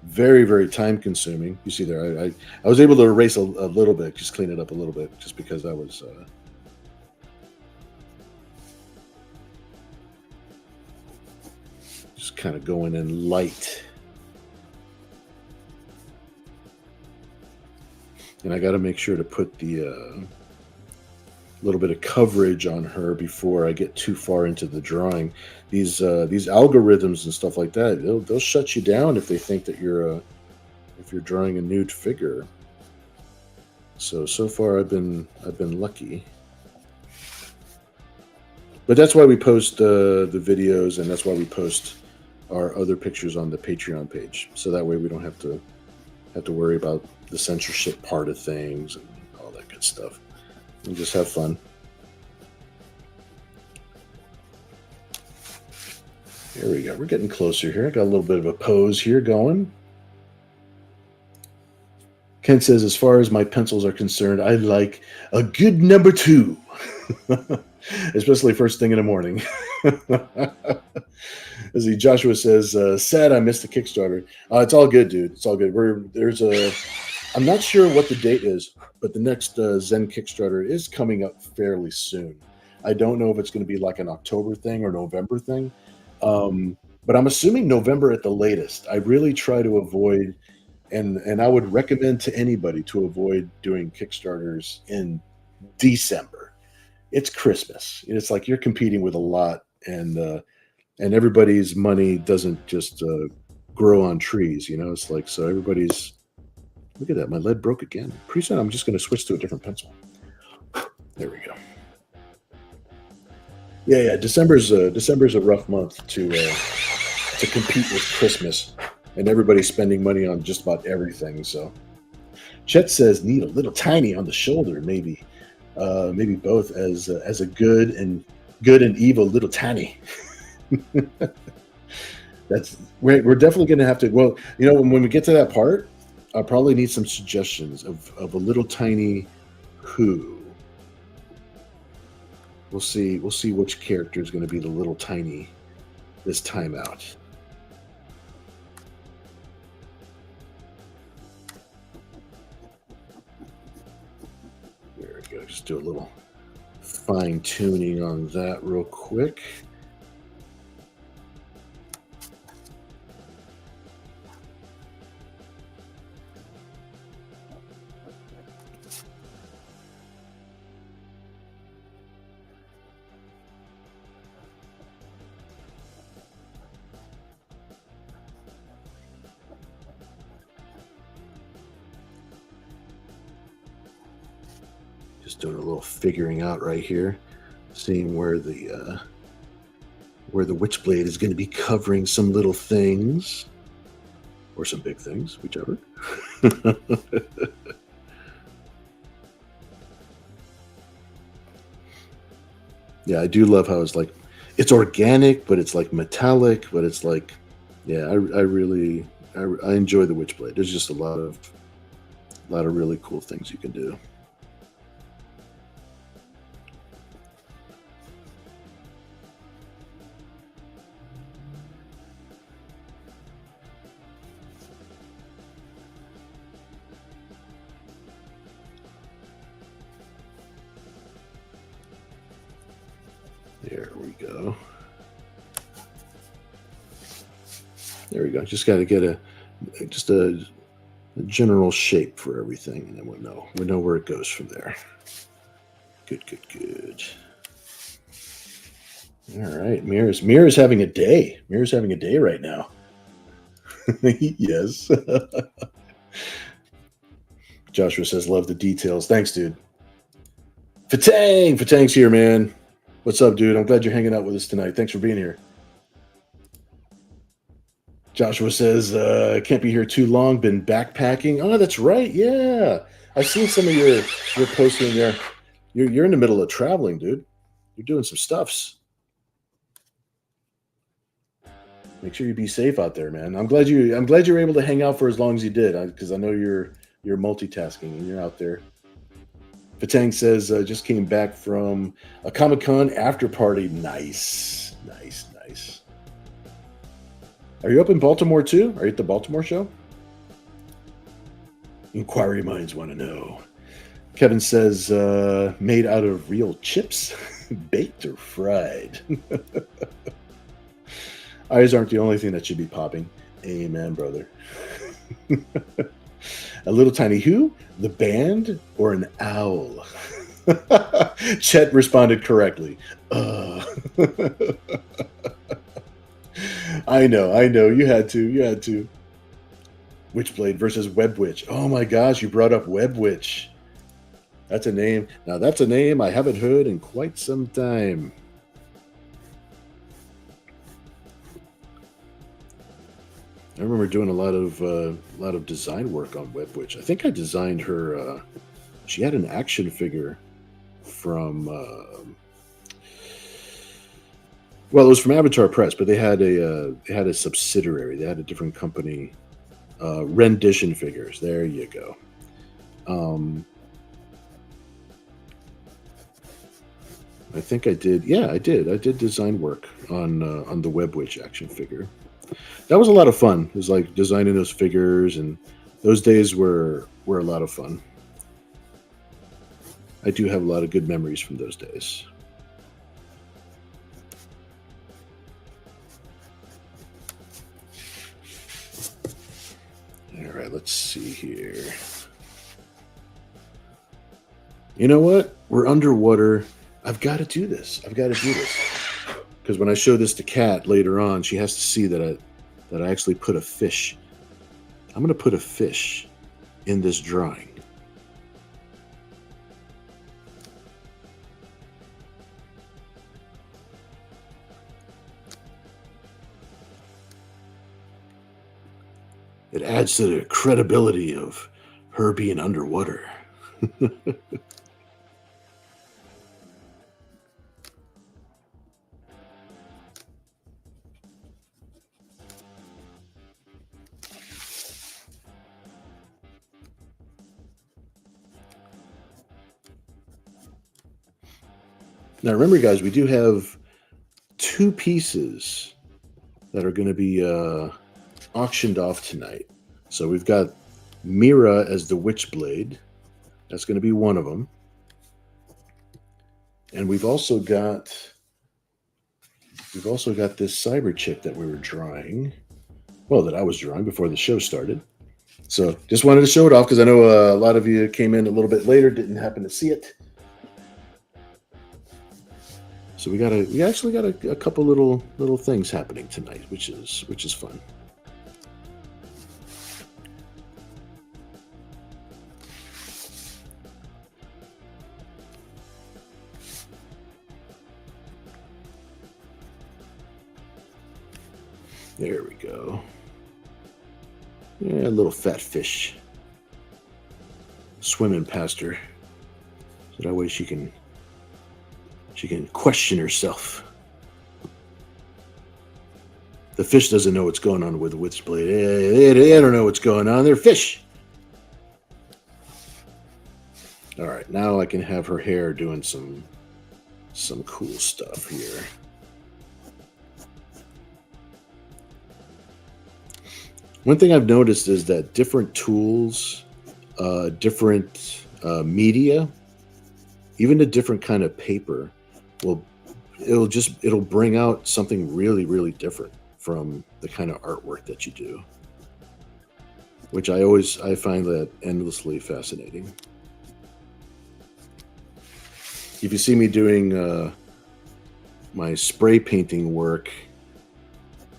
very, very time consuming. You see there, I was able to erase a little bit, just clean it up a little bit, just because I was just kind of going in light. And I got to make sure to put the little bit of coverage on her before I get too far into the drawing. These algorithms and stuff like that, they'll shut you down if they think that if you're drawing a nude figure. So far I've been lucky. But that's why we post the videos, and that's why we post our other pictures on the Patreon page. So that way we don't have to worry about the censorship part of things and all that good stuff. And just have fun. Here we go. We're getting closer here. I got a little bit of a pose here going. Ken says, as far as my pencils are concerned, I like a good number 2. Especially first thing in the morning. As Joshua says, sad I missed the Kickstarter. It's all good, dude. It's all good. I'm not sure what the date is, but the next Zen Kickstarter is coming up fairly soon. I don't know if it's going to be like an October thing or November thing, but I'm assuming November at the latest. I really try to avoid, and I would recommend to anybody to avoid doing Kickstarters in December. It's Christmas. It's like you're competing with a lot, and everybody's money doesn't just grow on trees. It's like, so everybody's, look at that. My lead broke again. Pretty soon I'm just going to switch to a different pencil. There we go. Yeah. December's a rough month to compete with Christmas, and everybody's spending money on just about everything. So Chet says need a little tiny on the shoulder, maybe both, as a good and evil little tiny. We're definitely going to have to. Well, when we get to that part, I'll probably need some suggestions of a little tiny who. We'll see which character is going to be the little tiny this time out. There we go. Just do a little fine tuning on that real quick. Just doing a little figuring out right here, seeing where the Witchblade is going to be covering some little things, or some big things, whichever. Yeah, I do love how it's organic, but it's like metallic, but it's like, yeah, I really enjoy the Witchblade. There's just a lot of really cool things you can do. There we go. There we go. Just got to get a general shape for everything, and then we'll know where it goes from there. Good. All right, Mirror's having a day. Mirror's having a day right now. Yes. Joshua says, "Love the details." Thanks, dude. Fatang's here, man. What's up, dude? I'm glad you're hanging out with us tonight. Thanks for being here. Joshua says, can't be here too long. Been backpacking. Oh, that's right. Yeah. I've seen some of your posting there. You're in the middle of traveling, dude. You're doing some stuffs. Make sure you be safe out there, man. I'm glad you're able to hang out for as long as you did, because I know you're multitasking and you're out there. Fatang says, just came back from a Comic-Con after party. Nice. Are you up in Baltimore too? Are you at the Baltimore show? Inquiry minds want to know. Kevin says, made out of real chips, baked or fried. Eyes aren't the only thing that should be popping. Amen, brother. A little tiny who? The band or an owl? Chet responded correctly. I know. You had to. Witchblade versus Webwitch. Oh my gosh, you brought up Webwitch. That's a name. Now that's a name I haven't heard in quite some time. I remember doing a lot of design work on Webwitch. I think I designed her. She had an action figure from. Well, it was from Avatar Press, but they had a subsidiary. They had a different company. Rendition figures. There you go. I think I did. Yeah, I did. I did design work on the Webwitch action figure. That was a lot of fun. It was like designing those figures, and those days were a lot of fun. I do have a lot of good memories from those days. All right, let's see here. You know what? We're underwater. I've got to do this. Because when I show this to Kat later on, she has to see that that I actually put a fish. I'm going to put a fish in this drawing. It adds to the credibility of her being underwater. Now, remember, guys, we do have 2 pieces that are going to be auctioned off tonight. So we've got Mira as the Witchblade. That's going to be one of them. And we've also got this cyber chick that we were drawing. Well, that I was drawing before the show started. So just wanted to show it off because I know a lot of you came in a little bit later, didn't happen to see it. So we actually got a couple little things happening tonight, which is fun. There we go. Yeah, a little fat fish swimming past her, so that way she can question herself. The fish doesn't know what's going on with the Witchblade. They don't know what's going on. They're fish. All right, now I can have her hair doing some cool stuff here. One thing I've noticed is that different tools, different media, even a different kind of paper, it'll bring out something really, really different from the kind of artwork that you do, which I find that endlessly fascinating. If you see me doing my spray painting work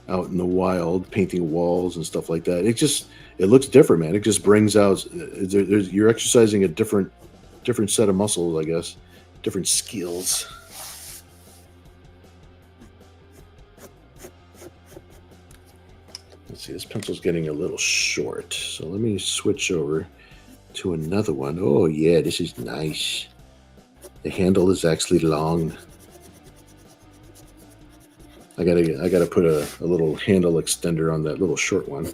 out in the wild, painting walls and stuff like that, it looks different, man. It just brings out, you're exercising a different set of muscles, I guess, different skills. Let's see, this pencil's getting a little short, so let me switch over to another one. Oh yeah, this is nice. The handle is actually long. I gotta put a little handle extender on that little short one.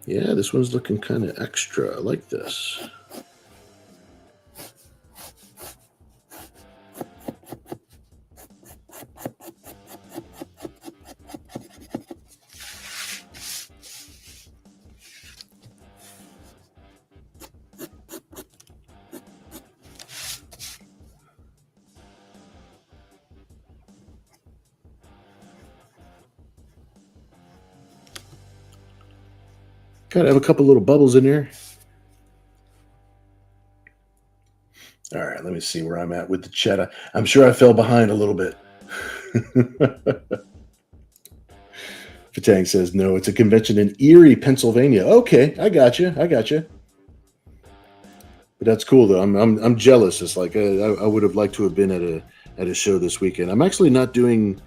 Yeah, this one's looking kind of extra. I like this. Gotta have a couple little bubbles in there. All right, let me see where I'm at with the chat. I'm sure I fell behind a little bit. Fatang says, no, it's a convention in Erie, Pennsylvania. Okay, I got you. But that's cool, though. I'm jealous. It's like I would have liked to have been at a show this weekend. I'm actually not doing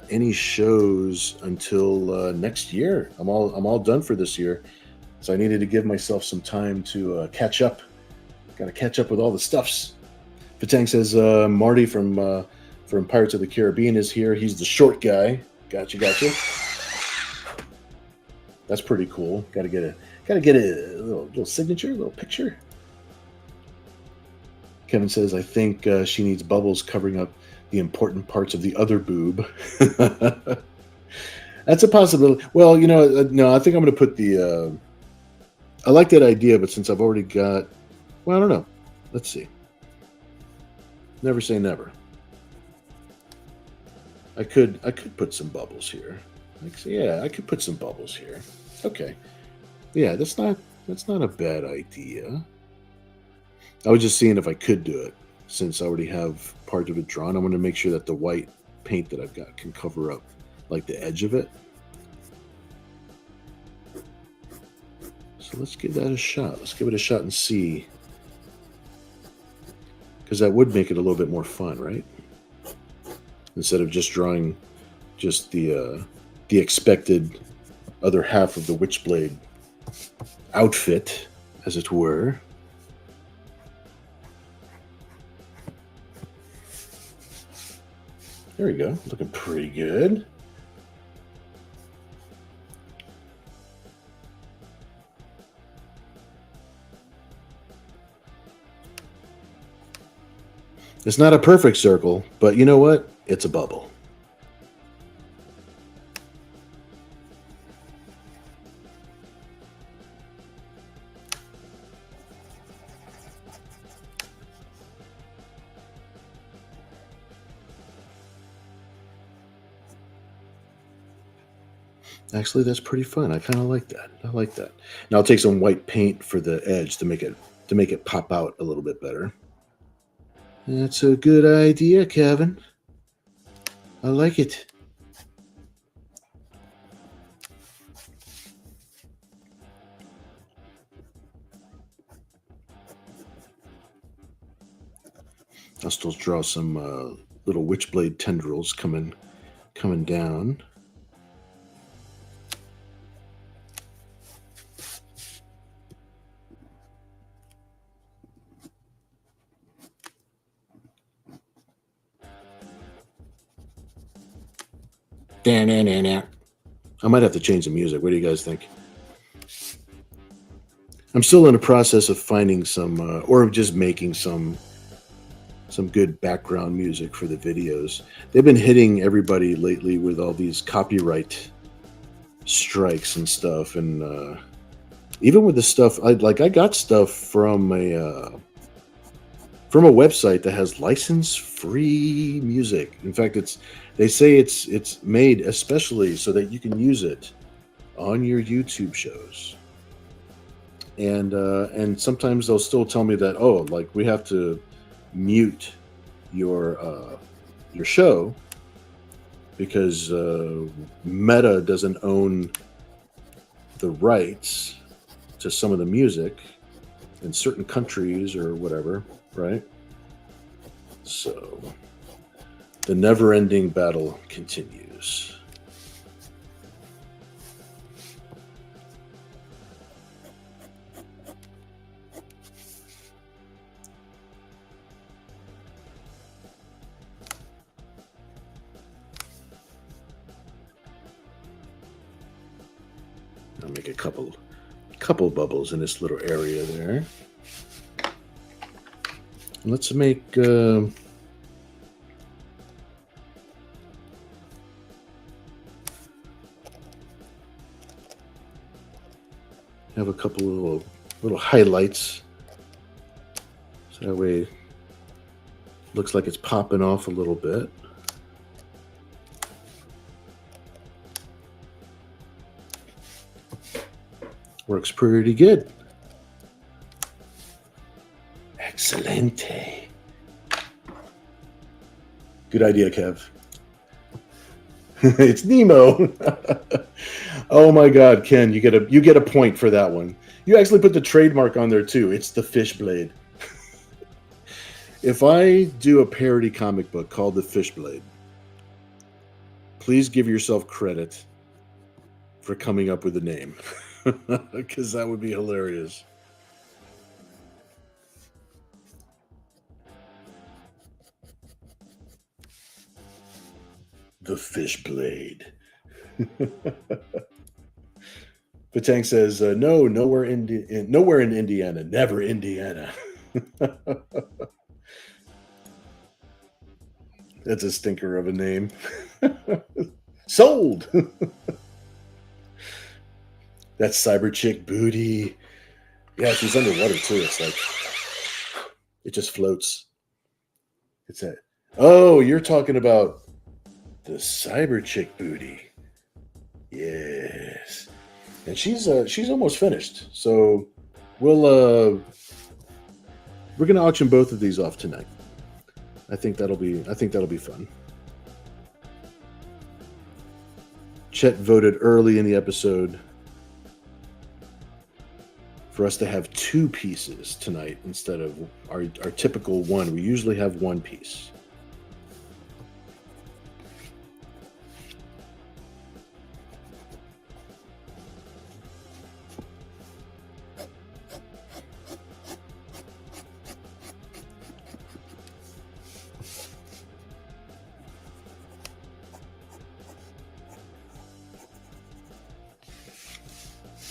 any shows until next year. I'm all done for this year, so I needed to give myself some time to catch up. Got to catch up with all the stuffs. Fatang says Marty from Pirates of the Caribbean is here. He's the short guy. Gotcha. That's pretty cool. Got to get a little signature, a little picture. Kevin says, I think she needs bubbles covering up the important parts of the other boob. That's a possibility. Well, no, I think I'm going to put the. I like that idea, but since I've already got, well, I don't know. Let's see. Never say never. I could put some bubbles here. Like, so yeah, I could put some bubbles here. Okay. Yeah, that's not a bad idea. I was just seeing if I could do it since I already have part of it drawn. I want to make sure that the white paint that I've got can cover up like the edge of it. So let's give that a shot. Let's give it a shot and see. Because that would make it a little bit more fun, right? Instead of just drawing just the expected other half of the Witchblade outfit, as it were. There we go. Looking pretty good. It's not a perfect circle, but you know what? It's a bubble. Actually, that's pretty fun. I kind of like that. I like that. Now I'll take some white paint for the edge to make it pop out a little bit better. That's a good idea, Kevin. I like it. I'll still draw some little Witchblade tendrils coming down. I might have to change the music. What do you guys think? I'm still in the process of finding some, or just making some good background music for the videos. They've been hitting everybody lately with all these copyright strikes and stuff, and even with the stuff I got stuff from a website that has license-free music. In fact, they say it's made especially so that you can use it on your YouTube shows. And sometimes they'll still tell me that, oh, like, we have to mute your show because Meta doesn't own the rights to some of the music in certain countries or whatever, right? So the never-ending battle continues. I'll make a couple bubbles in this little area there. Let's make have a couple little highlights, so that way it looks like it's popping off a little bit. Works pretty good. Excelente. Good idea, Kev. It's Nemo. Oh my God, Ken, you get a point for that one. You actually put the trademark on there too. It's the Fishblade. If I do a parody comic book called The Fishblade, please give yourself credit for coming up with the name, because that would be hilarious. The Fishblade. Patang says, "No, nowhere in Indiana, never Indiana." That's a stinker of a name. Sold. That's Cyber Chick Booty. Yeah, she's underwater too. It's like it just floats. It's a. Oh, you're talking about The cyber chick booty. Yes. And she's almost finished. So we'll we're gonna auction both of these off tonight. I think that'll be fun. Chet voted early in the episode for us to have two pieces tonight instead of our typical one. We usually have one piece.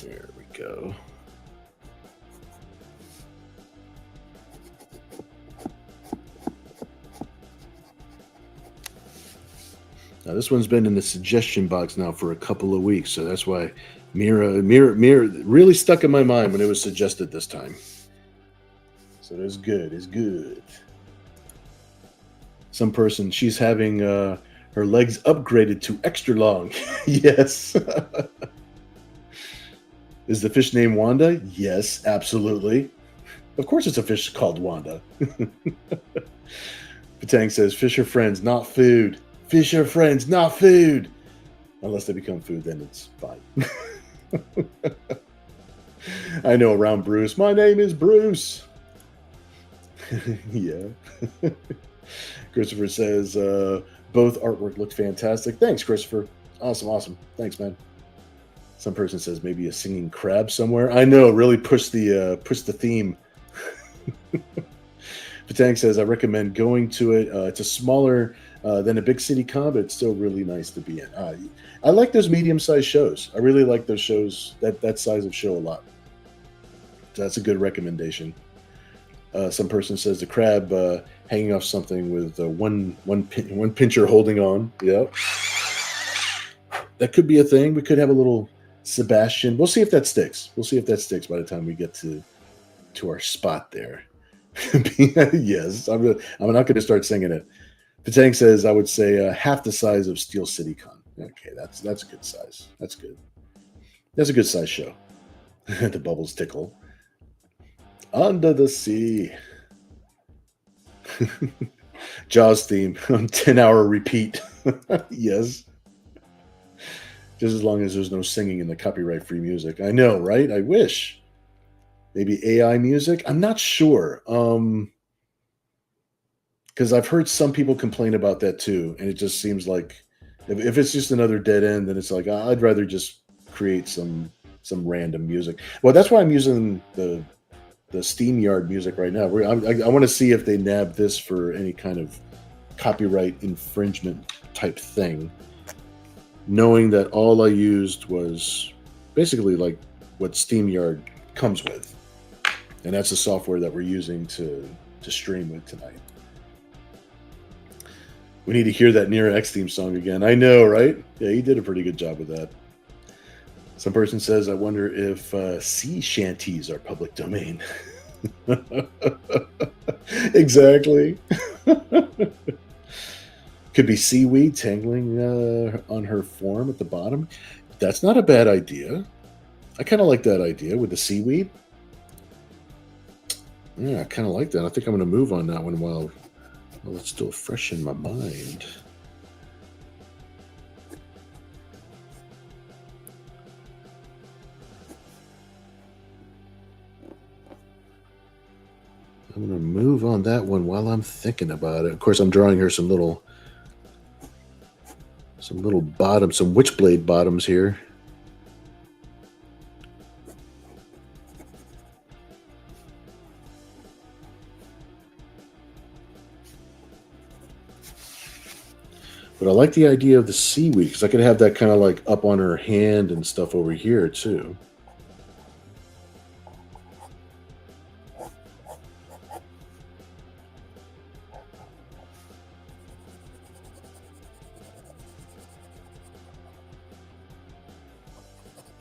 There we go. Now this one's been in the suggestion box now for a couple of weeks, so that's why Mira really stuck in my mind when it was suggested this time. So it's good. It's good. Some person, she's having her legs upgraded to extra long. Yes. Is the fish named Wanda? Yes, absolutely. Of course it's a fish called Wanda. Patang says, fish are friends, not food. Fish are friends, not food. Unless they become food, then it's fine. I know around Bruce, my name is Bruce. Yeah. Christopher says, both artwork looked fantastic. Thanks, Christopher. Awesome. Thanks, man. Some person says maybe a singing crab somewhere. I know, really push the theme. Patang says, I recommend going to it. It's a smaller than a big city con, but it's still really nice to be in. I like those medium-sized shows. I really like those shows, that size of show a lot. So that's a good recommendation. Some person says the crab hanging off something with one pincher holding on. Yep. That could be a thing. We could have a little Sebastian. We'll see if that sticks. We'll see if that sticks by the time we get to our spot there. Yes, I'm not going to start singing it. Patang says I would say half the size of Steel City Con. Okay, that's a good size. That's good. That's a good size show. The bubbles tickle. Under the sea. Jaws theme on 10-hour repeat. Yes. Just as long as there's no singing in the copyright-free music. I know, right? I wish. Maybe AI music? I'm not sure. Because I've heard some people complain about that too, and it just seems like if it's just another dead end, then it's like I'd rather just create some random music. Well, that's why I'm using the SteamYard music right now. I want to see if they nab this for any kind of copyright infringement type thing, knowing that all I used was basically like what SteamYard comes with, and that's the software that we're using to stream with tonight. We need to hear that Nira X theme song again. I know, right? Yeah, he did a pretty good job with that. Some person says, I wonder if sea shanties are public domain. Exactly. Could be seaweed tangling on her form at the bottom. That's not a bad idea. I kind of like that idea with the seaweed. Yeah, I kind of like that. I think I'm going to move on that one while it's still fresh in my mind. I'm going to move on that one while I'm thinking about it. Of course, I'm drawing her some little bottoms, some witchblade bottoms here. But I like the idea of the seaweed because I could have that kind of like up on her hand and stuff over here too.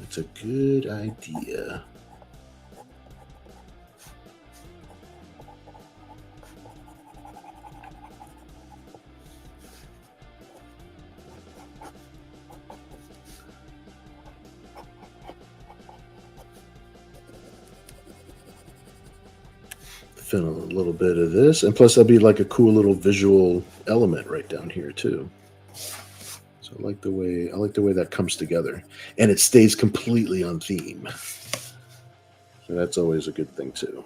It's a good idea. stuff in a little bit of this, and plus that'd be like a cool little visual element right down here too. So I like the way that comes together, and it stays completely on theme. So that's always a good thing too.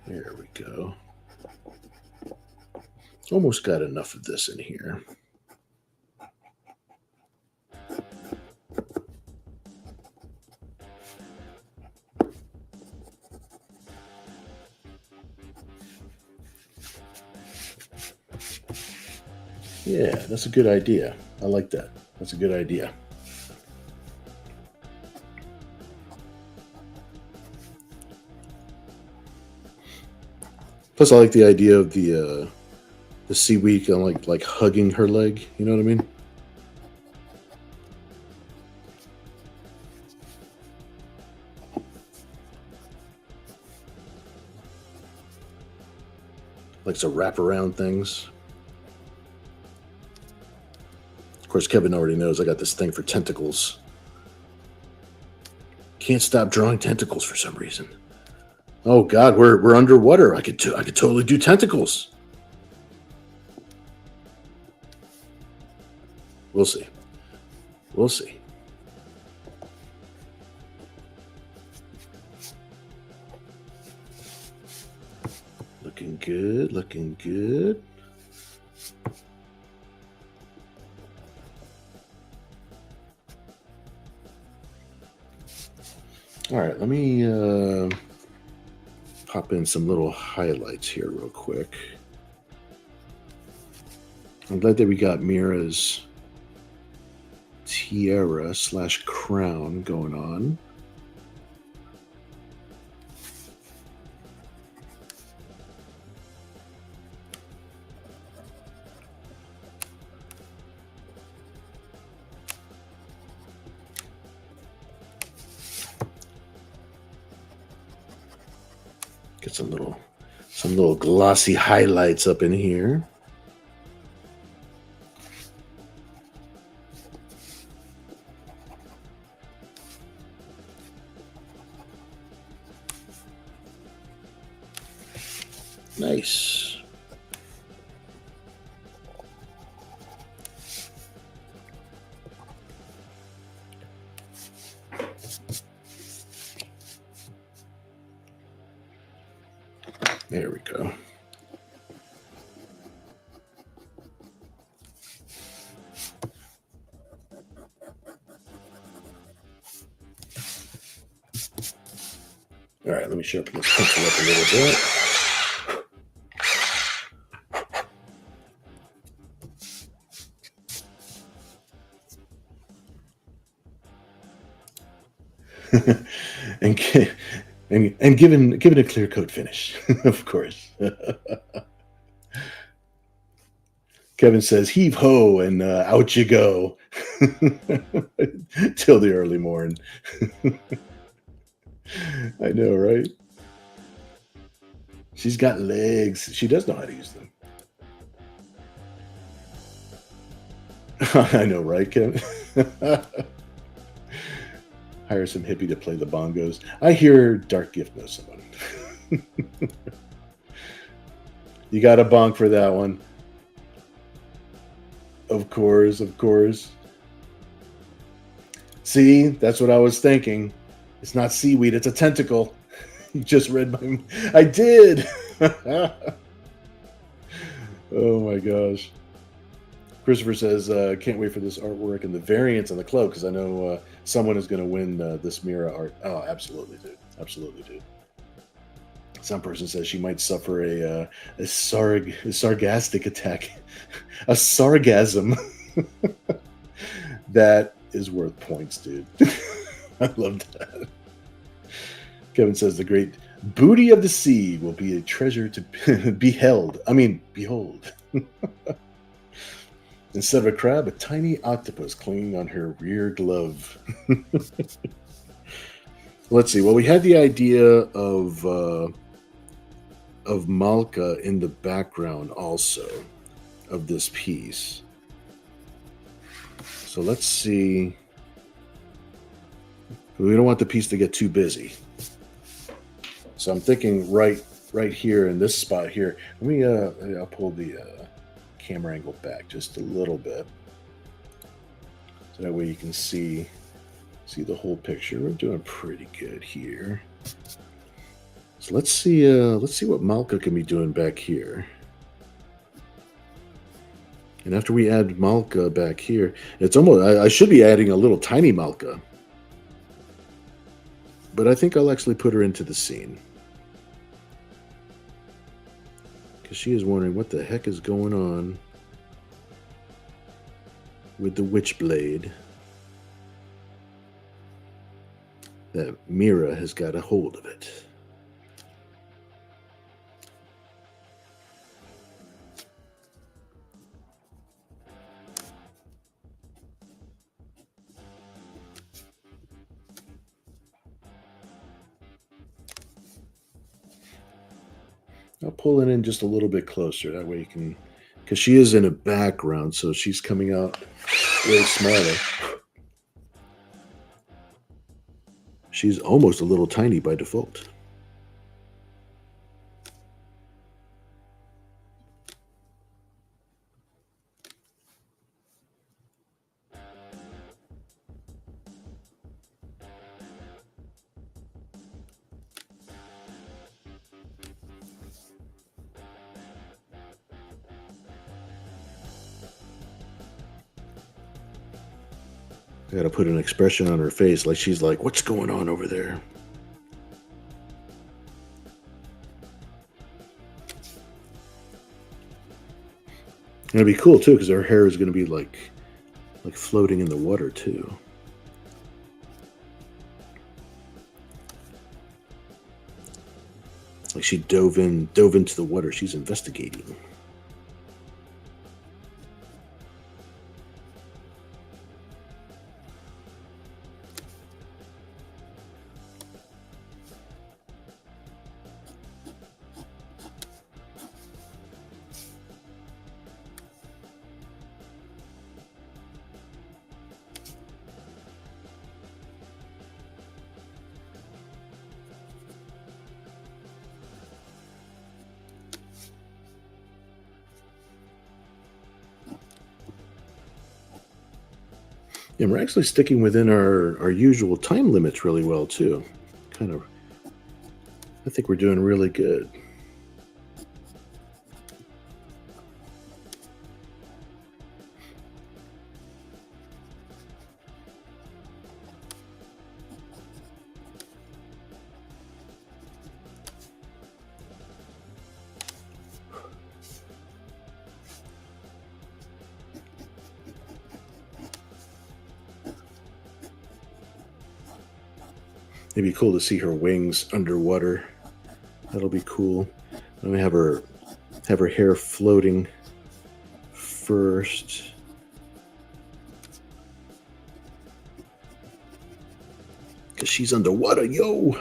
There we go. Almost got enough of this in here. Yeah, that's a good idea. I like that. That's a good idea. Plus, I like the idea of the seaweed kind of like hugging her leg. You know what I mean? Likes to wrap around things. Of course, Kevin already knows I got this thing for tentacles. Can't stop drawing tentacles for some reason. Oh God, we're underwater. I could totally do tentacles. We'll see. We'll see. Looking good. Looking good. All right, let me pop in some little highlights here real quick. I'm glad that we got Mira's tiara / crown going on. Get some little glossy highlights up in here. Nice. There we go. All right, let me sharpen this pencil up a little bit. and given a clear coat finish, of course. Kevin says, "Heave ho," and out you go till the early morn. I know, right? She's got legs. She does know how to use them. I know, right, Kevin? Hire some hippie to play the bongos. I hear Dark Gift knows someone. You got a bonk for that one. Of course, of course. See, that's what I was thinking. It's not seaweed, it's a tentacle. You just read my... I did! Oh my gosh. Christopher says, can't wait for this artwork and the variants on the cloak, because I know someone is going to win this Mira art. Oh, absolutely, dude. Absolutely, dude. Some person says she might suffer a sargastic attack. A sargasm. That is worth points, dude. I love that. Kevin says the great booty of the sea will be a treasure to behold. Instead of a crab, a tiny octopus clinging on her rear glove. Let's see. Well, we had the idea of Malka in the background also of this piece. So let's see. We don't want the piece to get too busy. So I'm thinking right here in this spot here. Let me I'll pull the camera angle back just a little bit, so that way you can see the whole picture. We're doing pretty good here. So let's see what Malka can be doing back here. And after we add Malka back here, it's almost, I should be adding a little tiny Malka, but I think I'll actually put her into the scene, because she is wondering what the heck is going on with the Witchblade that Mira has got a hold of it. I'll pull it in just a little bit closer. That way you can, because she is in a background, so she's coming out way smaller. She's almost a little tiny by default. I gotta put an expression on her face, like she's like, what's going on over there? And it'd be cool too, because her hair is gonna be like floating in the water too. Like she dove into the water. She's investigating. And we're actually sticking within our usual time limits really well too. Kind of, I think we're doing really good. It'd be cool to see her wings underwater. That'll be cool. Let me have her hair floating first. Because she's underwater, yo!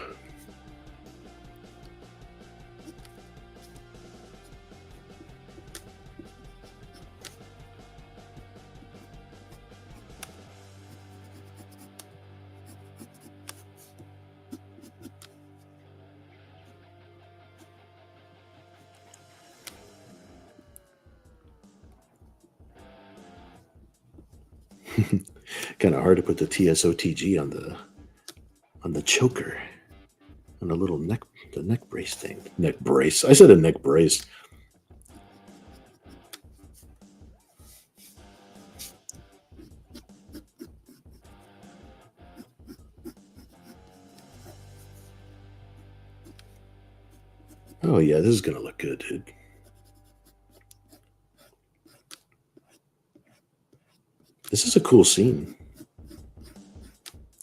Kind of hard to put the TSOTG on the choker, on the little neck brace thing. Neck brace. I said a neck brace. Oh yeah, this is gonna look good, dude. This is a cool scene.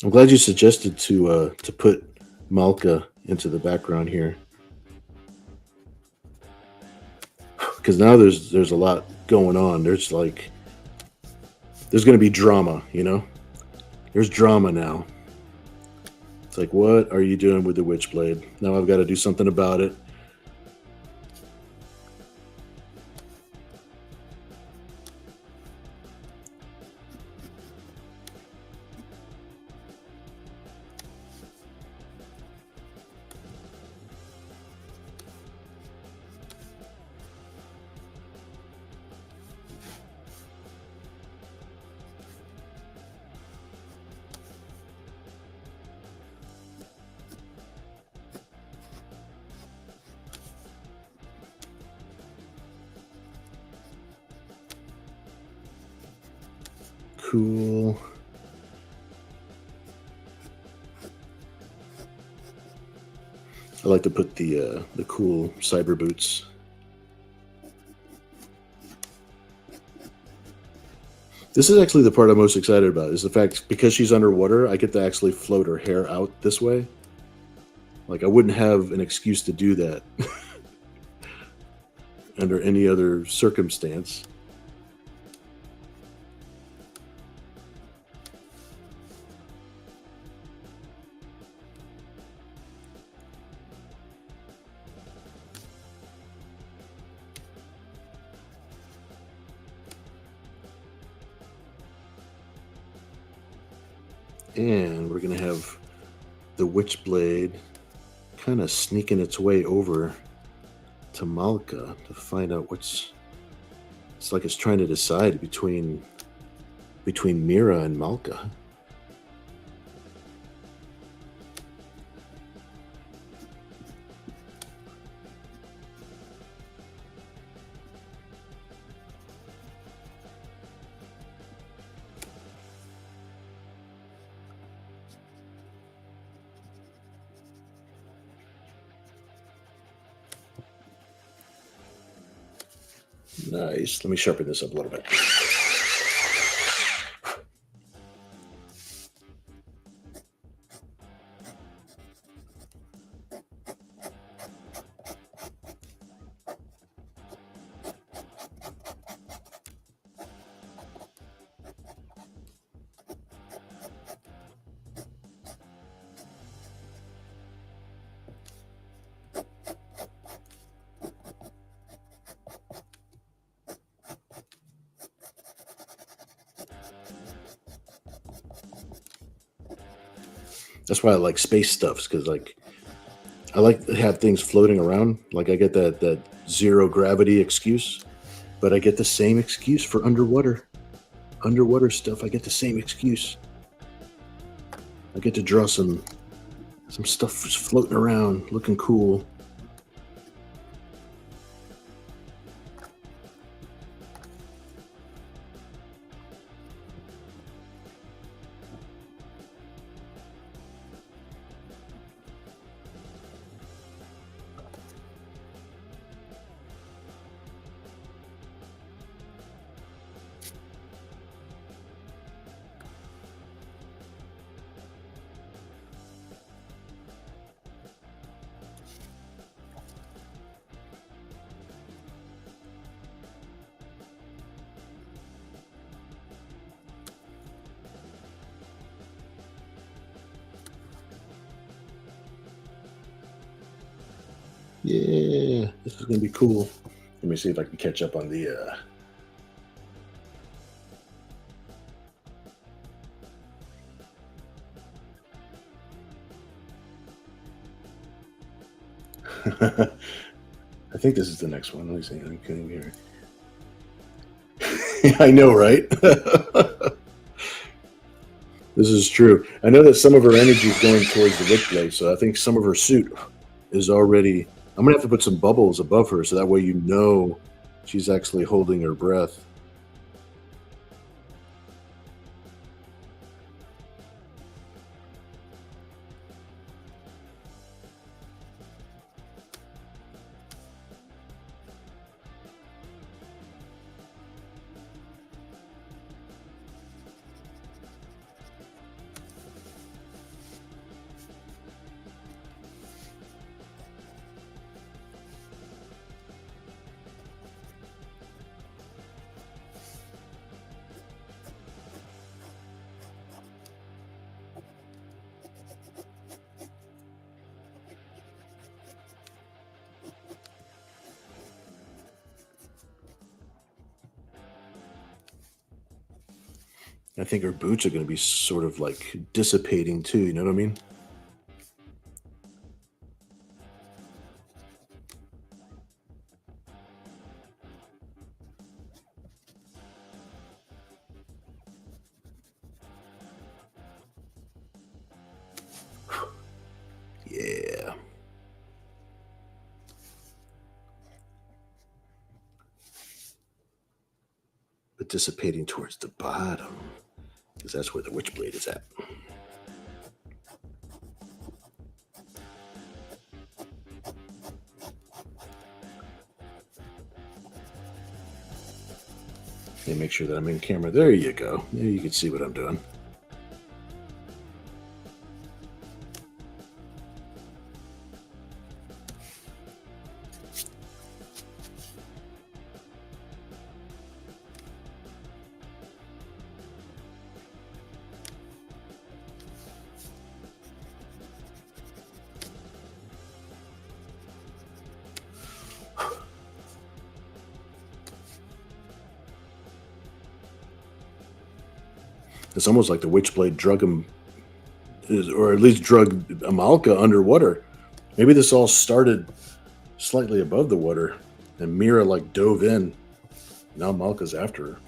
I'm glad you suggested to put Malka into the background here, because now there's a lot going on. There's like there's going to be drama, you know? There's drama now. It's like, what are you doing with the Witchblade? Now I've got to do something about it. Cool. I like to put the cool cyber boots. This is actually the part I'm most excited about, is the fact because she's underwater, I get to actually float her hair out this way. Like, I wouldn't have an excuse to do that under any other circumstance. And we're going to have the Witchblade kind of sneaking its way over to Malka to find out what's... It's like it's trying to decide between Mira and Malka. Nice. Let me sharpen this up a little bit. That's why I like space stuffs, because like I like to have things floating around. Like I get that zero gravity excuse, but I get the same excuse for underwater stuff. I get the same excuse. I get to draw some stuff just floating around, looking cool. Yeah, this is gonna be cool. Let me see if I can catch up on the I think this is the next one. Let me see. I'm kidding here. I know, right? This is true. I know that some of her energy is going towards the Witchblade, so I think some of her suit is already... I'm going to have to put some bubbles above her, so that way you know she's actually holding her breath. I think her boots are going to be sort of like dissipating too, you know what I mean? Yeah. But dissipating towards the bottom, because that's where the witch blade is at. And make sure that I'm in camera. There you go. There you can see what I'm doing. It's almost like the Witchblade drug him, or at least drug Amalka underwater. Maybe this all started slightly above the water, and Mira like dove in. Now Amalka's after her.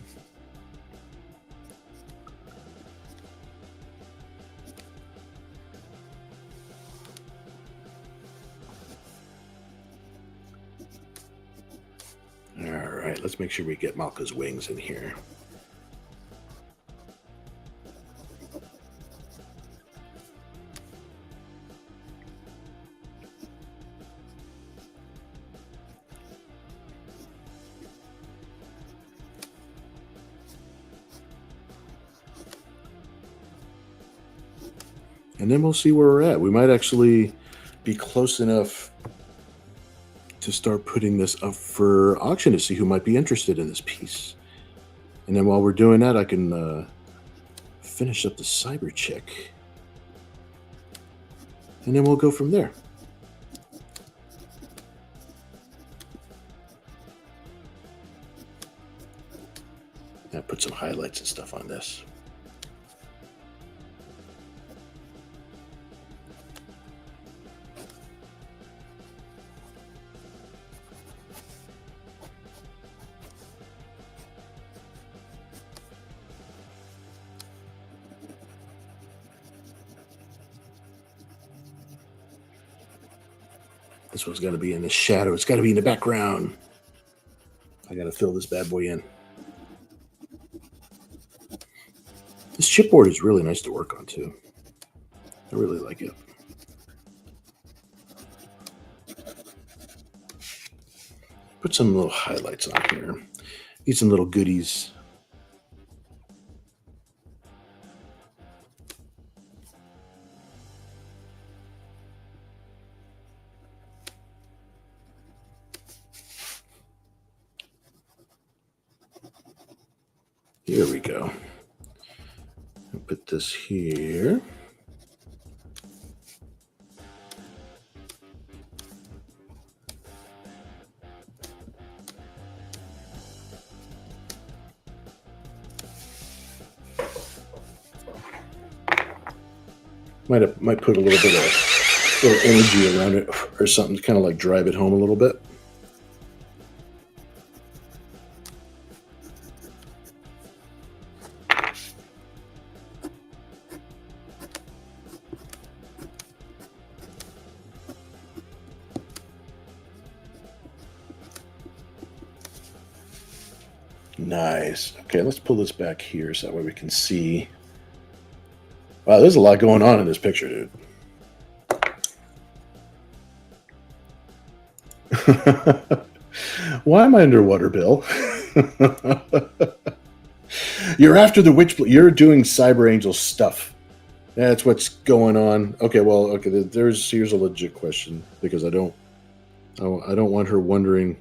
All right, let's make sure we get Malka's wings in here. And then we'll see where we're at. We might actually be close enough to start putting this up for auction to see who might be interested in this piece. And then while we're doing that, I can finish up the cyber check. And then we'll go from there. I'll put some highlights and stuff on this. This one's got to be in the shadow. It's got to be in the background. I got to fill this bad boy in. This chipboard is really nice to work on, too. I really like it. Put some little highlights on here. Need some little goodies. Here we go. I'll put this here. Might put a little bit of little energy around it or something to kind of like drive it home a little bit. Nice. Okay, let's pull this back here so that way we can see. Wow, there's a lot going on in this picture, dude. Why am I underwater, Bill? You're after the witch. You're doing Cyber Angel stuff. That's what's going on. Okay, well, okay. Here's a legit question because I don't want her wondering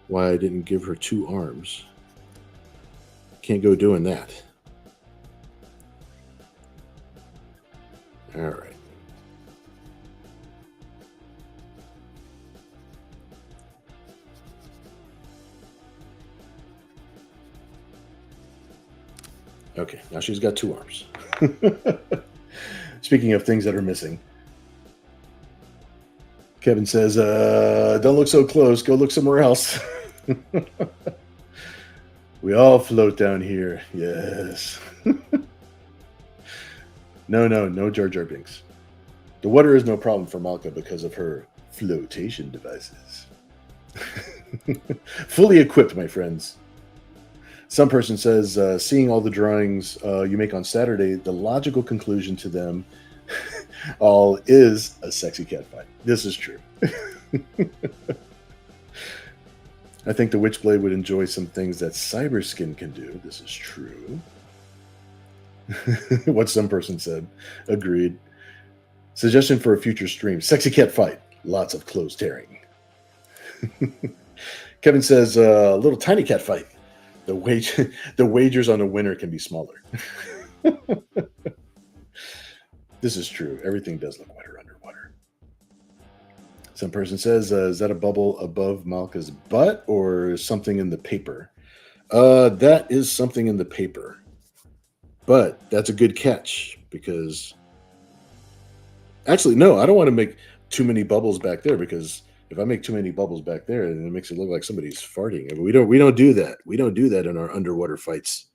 why I didn't give her 2 arms. Can't go doing that. All right. Okay, now she's got 2 arms. Speaking of things that are missing, Kevin says, don't look so close. Go look somewhere else. We all float down here. Yes. No Jar Jar Binks. The water is no problem for Malka because of her flotation devices. Fully equipped, my friends. Some person says, seeing all the drawings you make on Saturday, the logical conclusion to them all is a sexy cat fight. This is true. I think the Witchblade would enjoy some things that Cyberskin can do. This is true. What some person said. Agreed. Suggestion for a future stream. Sexy cat fight. Lots of clothes tearing. Kevin says, little tiny cat fight. The wagers on the winner can be smaller. This is true. Everything does look wetter underwater. Some person says, is that a bubble above Malka's butt or something in the paper? That is something in the paper. But that's a good catch because... Actually, no, I don't want to make too many bubbles back there because if I make too many bubbles back there, then it makes it look like somebody's farting. I mean, we don't do that. We don't do that in our underwater fights.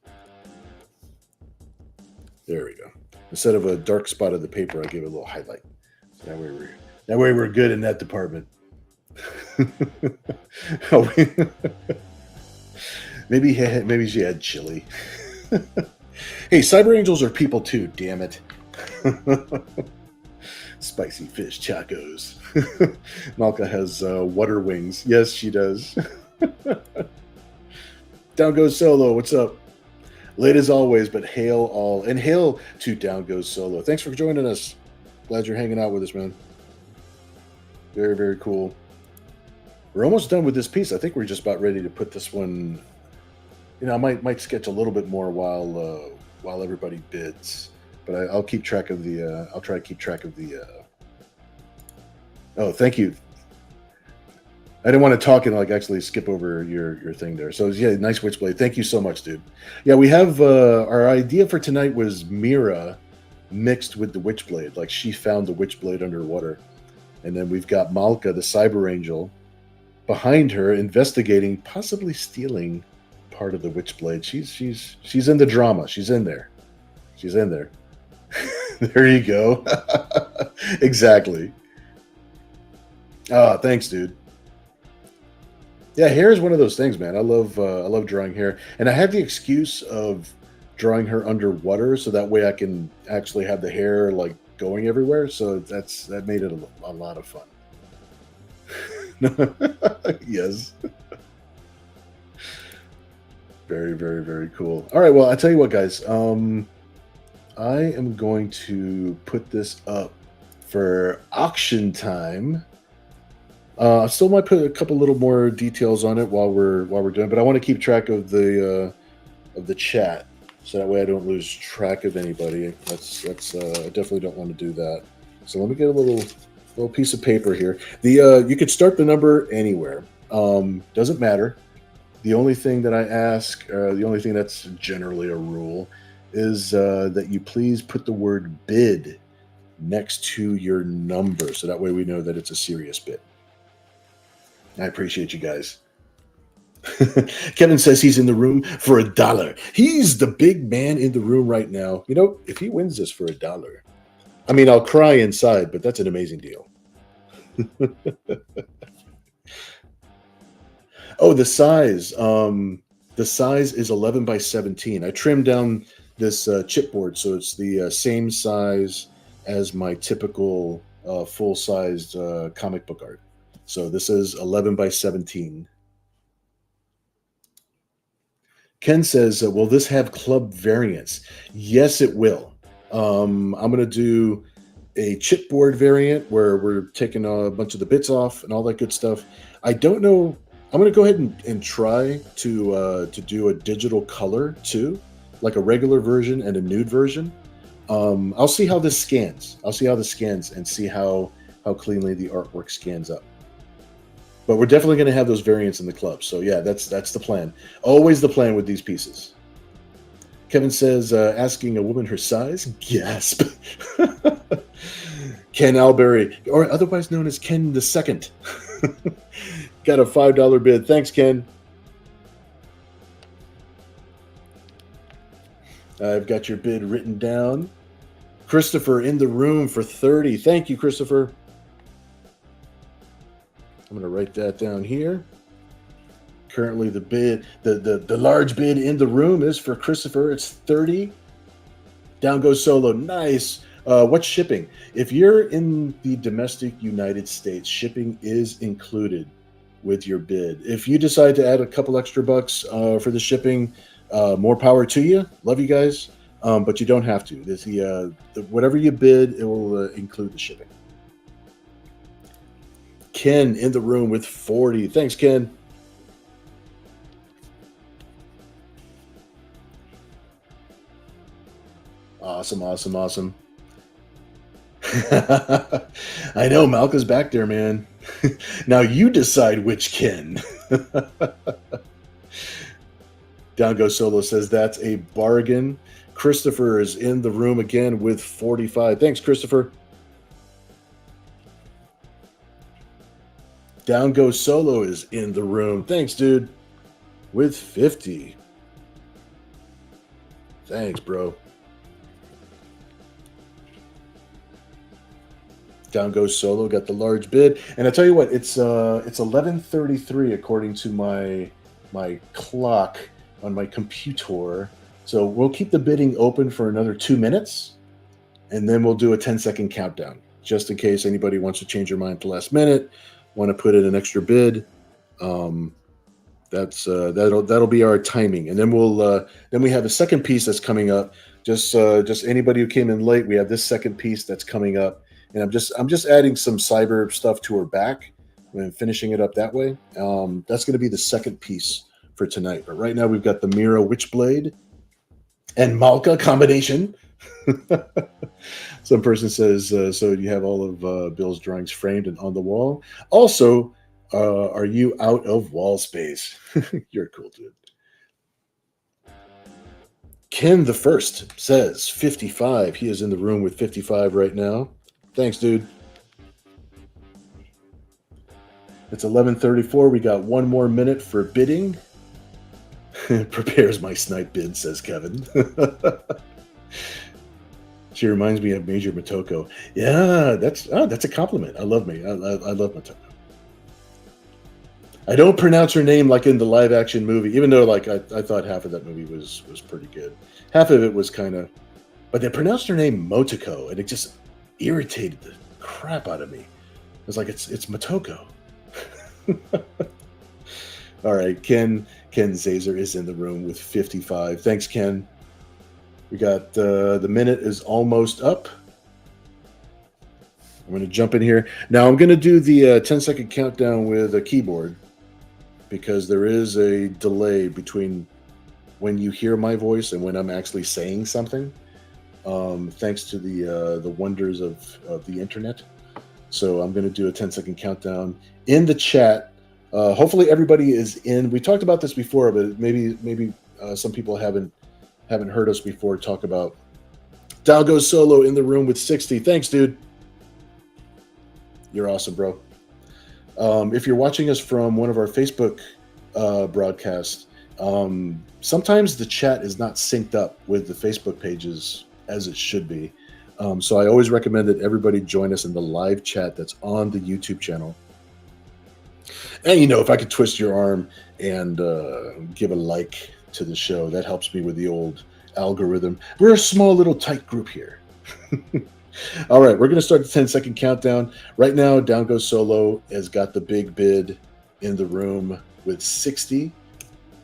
There we go. Instead of a dark spot of the paper, I give it a little highlight. So that way we're good in that department. Maybe she had chili. Hey, Cyber Angels are people too, damn it. Spicy fish tacos. Malka has water wings. Yes, she does. Down goes Solo. What's up? Late as always, but hail all. And hail to Down Goes Solo. Thanks for joining us. Glad you're hanging out with us, man. Very, very cool. We're almost done with this piece. I think we're just about ready to put this one... You know, I might sketch a little bit more while everybody bids. But I'll keep track of the... I'll try to keep track of the... Oh, thank you. I didn't want to talk and actually skip over your thing there. So yeah, nice Witchblade. Thank you so much, dude. Yeah, we have our idea for tonight was Mira mixed with the Witchblade. Like she found the Witchblade underwater, and then we've got Malka, the Cyber Angel, behind her investigating, possibly stealing part of the Witchblade. She's in the drama. She's in there. She's in there. There you go. Exactly. Thanks, dude. Yeah, hair is one of those things, man. I love drawing hair, and I have the excuse of drawing her underwater, so that way I can actually have the hair like going everywhere. So that made it a lot of fun. Yes. Very, very, very cool. All right, well, I tell you what, guys. I am going to put this up for auction time. I still might put a couple little more details on it while we're doing, but I want to keep track of the chat, so that way I don't lose track of anybody. That's I definitely don't want to do that. So let me get a little piece of paper here. You could start the number anywhere. Doesn't matter. The only thing that I ask, the only thing that's generally a rule, is that you please put the word bid next to your number, so that way we know that it's a serious bid. I appreciate you guys. Kevin says he's in the room for $1. He's the big man in the room right now. You know, if he wins this for $1, I mean, I'll cry inside, but that's an amazing deal. Oh, the size. The size is 11 by 17. I trimmed down this chipboard, so it's the same size as my typical full-sized comic book art. So this is 11 by 17. Ken says, will this have club variants? Yes, it will. I'm going to do a chipboard variant where we're taking a bunch of the bits off and all that good stuff. I don't know. I'm going to go ahead and try to do a digital color too, like a regular version and a nude version. I'll see how this scans. I'll see how this scans and see how cleanly the artwork scans up. But we're definitely going to have those variants in the club. So yeah, that's the plan. Always the plan with these pieces. Kevin says, asking a woman her size? Gasp. Ken Alberry, or otherwise known as Ken the Second. Got a $5 bid. Thanks, Ken. I've got your bid written down. Christopher in the room for 30. Thank you, Christopher. I'm going to write that down here. Currently, the bid, the large bid in the room is for Christopher. It's 30. Down goes Solo. Nice. What's shipping? If you're in the domestic United States, shipping is included with your bid. If you decide to add a couple extra bucks for the shipping, more power to you. Love you guys, but you don't have to. Whatever you bid, it will include the shipping. Ken in the room with 40. Thanks, Ken. Awesome. I know Malka's back there, man. Now you decide which Ken. Down Goes Solo says that's a bargain. Christopher is in the room again with 45. Thanks, Christopher. Down Goes Solo is in the room. Thanks, dude. With 50. Thanks, bro. Down Goes Solo got the large bid, and I tell you what, it's 11:33 according to my clock on my computer. So we'll keep the bidding open for another 2 minutes, and then we'll do a 10-second countdown just in case anybody wants to change their mind at the last minute, want to put in an extra bid. That'll be our timing, and then we have a second piece that's coming up. Just anybody who came in late, we have this second piece that's coming up. And I'm just adding some cyber stuff to her back and finishing it up that way. That's going to be the second piece for tonight. But right now we've got the Mira Witchblade and Malka combination. Some person says, so you have all of Bill's drawings framed and on the wall. Also, are you out of wall space? You're a cool dude. Ken the First says 55. He is in the room with 55 right now. Thanks, dude. It's 11:34. We got one more minute for bidding. Prepares my snipe bid, says Kevin. She reminds me of Major Motoko. Yeah, that's a compliment. I love me. I love Motoko. I don't pronounce her name like in the live action movie, even though like I thought half of that movie was pretty good. Half of it was kind of, but they pronounced her name Motoko, and it just irritated the crap out of me. I was like, it's Motoko. All right, Ken Zazer is in the room with 55. Thanks, Ken. We got the minute is almost up. I'm going to jump in here. Now I'm going to do the 10-second countdown with a keyboard because there is a delay between when you hear my voice and when I'm actually saying something. Thanks to the wonders of the internet. So I'm going to do a 10-second countdown in the chat. Hopefully everybody is in. We talked about this before, but maybe some people haven't heard us before talk about Down Goes Solo in the room with 60. Thanks, dude. You're awesome, bro. If you're watching us from one of our Facebook broadcasts, sometimes the chat is not synced up with the Facebook pages as it should be. So I always recommend that everybody join us in the live chat that's on the YouTube channel. And, if I could twist your arm and give a like to the show, that helps me with the old algorithm. We're a small little tight group here. All right, we're going to start the 10-second countdown. Right now, Down Goes Solo has got the big bid in the room with 60.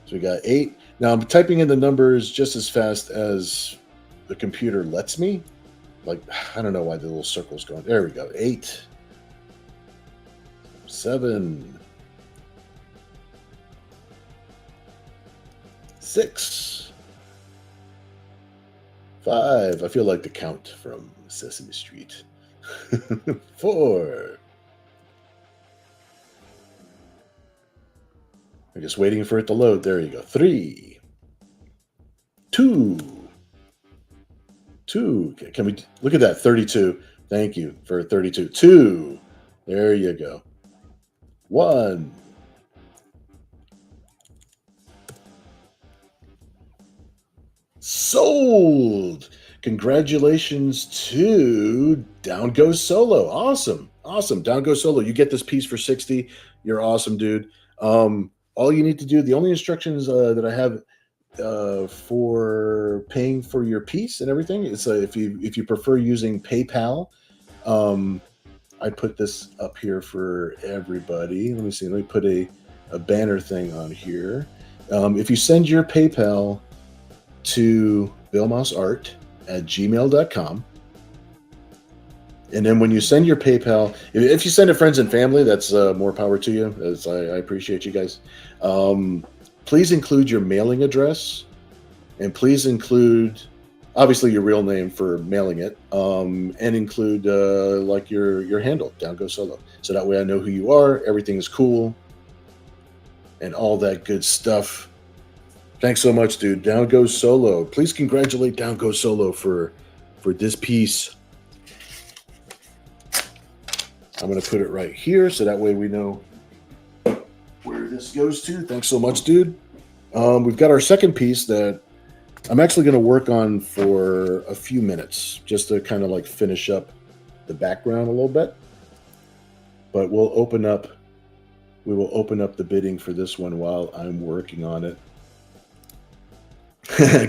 So we got 8. Now I'm typing in the numbers just as fast as the computer lets me. Like, I don't know why the little circle's going. There we go. 8. 7. 6. 5. I feel like the count from Sesame Street. 4. I'm just waiting for it to load. There you go. 3. 2. 2. Can we look at that? 32. Thank you for 32. 2. There you go. 1. Sold. Congratulations to Down Goes Solo. Awesome. Awesome. Down Goes Solo. You get this piece for 60. You're awesome, dude. All you need to do, the only instructions that I have for paying for your piece and everything is if you prefer using PayPal, um, I put this up here for everybody. Let me see. Let me put a banner thing on here. If you send your PayPal to BillMausArt at gmail.com. And then when you send your PayPal, if you send to friends and family, that's more power to you. As I appreciate you guys. Please include your mailing address, and please include obviously your real name for mailing it, and include like your handle, Down Go Solo, so that way I know who you are. Everything is cool, and all that good stuff. Thanks so much, dude. Down Goes Solo. Please congratulate Down Goes Solo for this piece. I'm going to put it right here so that way we know where this goes to. Thanks so much, dude. We've got our second piece that I'm actually going to work on for a few minutes just to kind of like finish up the background a little bit. But we will open up the bidding for this one while I'm working on it.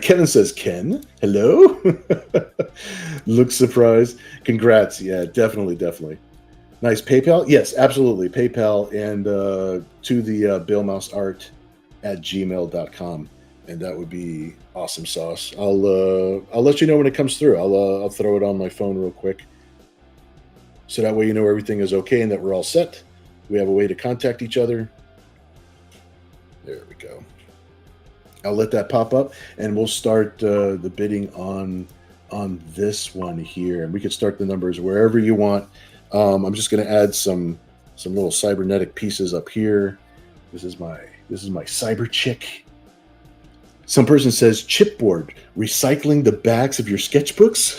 Kevin says, Ken, hello? Looks surprised. Congrats. Yeah, definitely. Nice. PayPal? Yes, absolutely. PayPal and to the BillMausArt at gmail.com. And that would be awesome sauce. I'll let you know when it comes through. I'll throw it on my phone real quick. So that way you know everything is okay and that we're all set. We have a way to contact each other. There we go. I'll let that pop up, and we'll start the bidding on this one here. And we could start the numbers wherever you want. I'm just going to add some little cybernetic pieces up here. This is my cyber chick. Some person says chipboard, recycling the backs of your sketchbooks.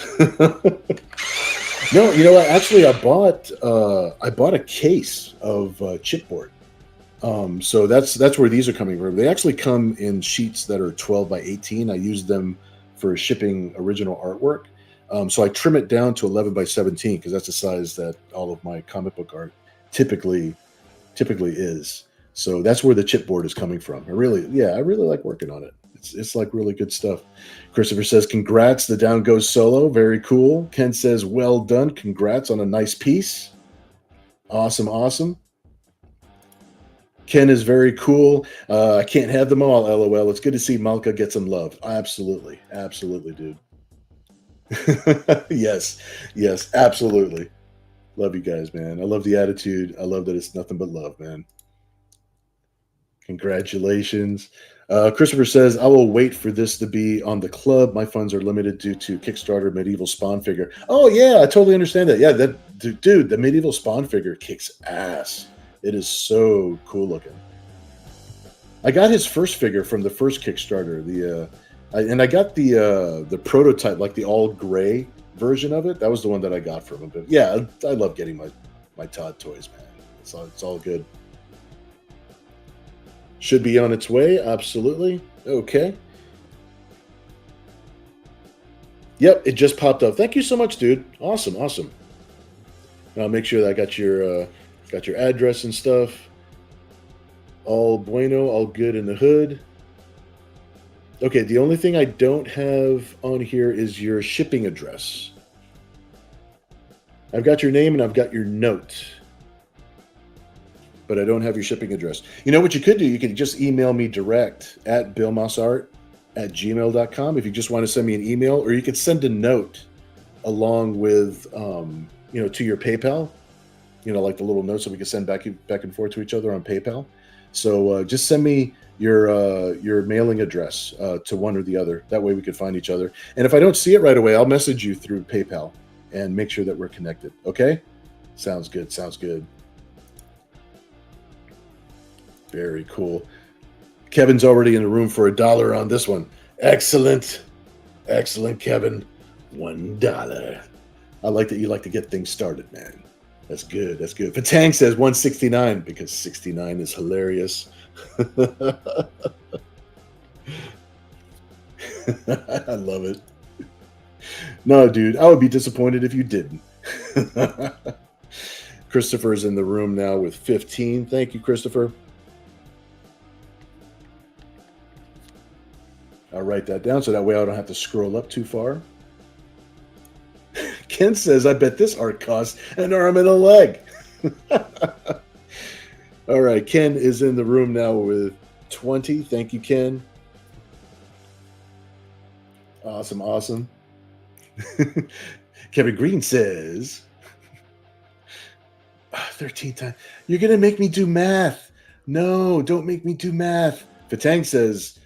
No, you know what? Actually, I bought a case of chipboard. So that's where these are coming from. They actually come in sheets that are 12 by 18. I use them for shipping original artwork. So I trim it down to 11 by 17 because that's the size that all of my comic book art typically is. So that's where the chipboard is coming from. I really like working on it. It's like really good stuff. Christopher says, congrats, the Down Goes Solo. Very cool. Ken says, well done. Congrats on a nice piece. Awesome. Ken is very cool. I can't have them all, LOL. It's good to see Malka get some love. Absolutely, dude. Yes, absolutely. Love you guys, man. I love the attitude. I love that it's nothing but love, man. Congratulations. Christopher says, I will wait for this to be on the club. My funds are limited due to Kickstarter medieval Spawn figure. Oh, yeah, I totally understand that. Yeah, dude, the medieval Spawn figure kicks ass. It is so cool looking. I got his first figure from the first Kickstarter. I got the prototype, like the all gray version of it. That was the one that I got from him. But yeah, I love getting my Todd toys, man. It's all good. Should be on its way. Absolutely. Okay. Yep, it just popped up. Thank you so much, dude. Awesome. I'll make sure that I got your address and stuff. All bueno, all good in the hood. Okay, the only thing I don't have on here is your shipping address. I've got your name and I've got your note, but I don't have your shipping address. You know what you could do? You could just email me direct at BillMausArt at gmail.com if you just want to send me an email, or you could send a note along with, to your PayPal, like the little notes that we can send back and forth to each other on PayPal. So just send me your mailing address to one or the other. That way we could find each other. And if I don't see it right away, I'll message you through PayPal and make sure that we're connected. Okay? Sounds good. Very cool. Kevin's already in the room for $1 on this one. Excellent, Kevin. $1. I like that you like to get things started, man. That's good. That's good. Patang says 169 because 69 is hilarious. I love it. No, dude, I would be disappointed if you didn't. Christopher's in the room now with 15. Thank you, Christopher. I'll write that down so that way I don't have to scroll up too far. Ken says, I bet this art costs an arm and a leg. All right, Ken is in the room now with 20. Thank you, Ken. Awesome, awesome. Kevin Green says, 13 times. You're going to make me do math. No, don't make me do math. Fatang says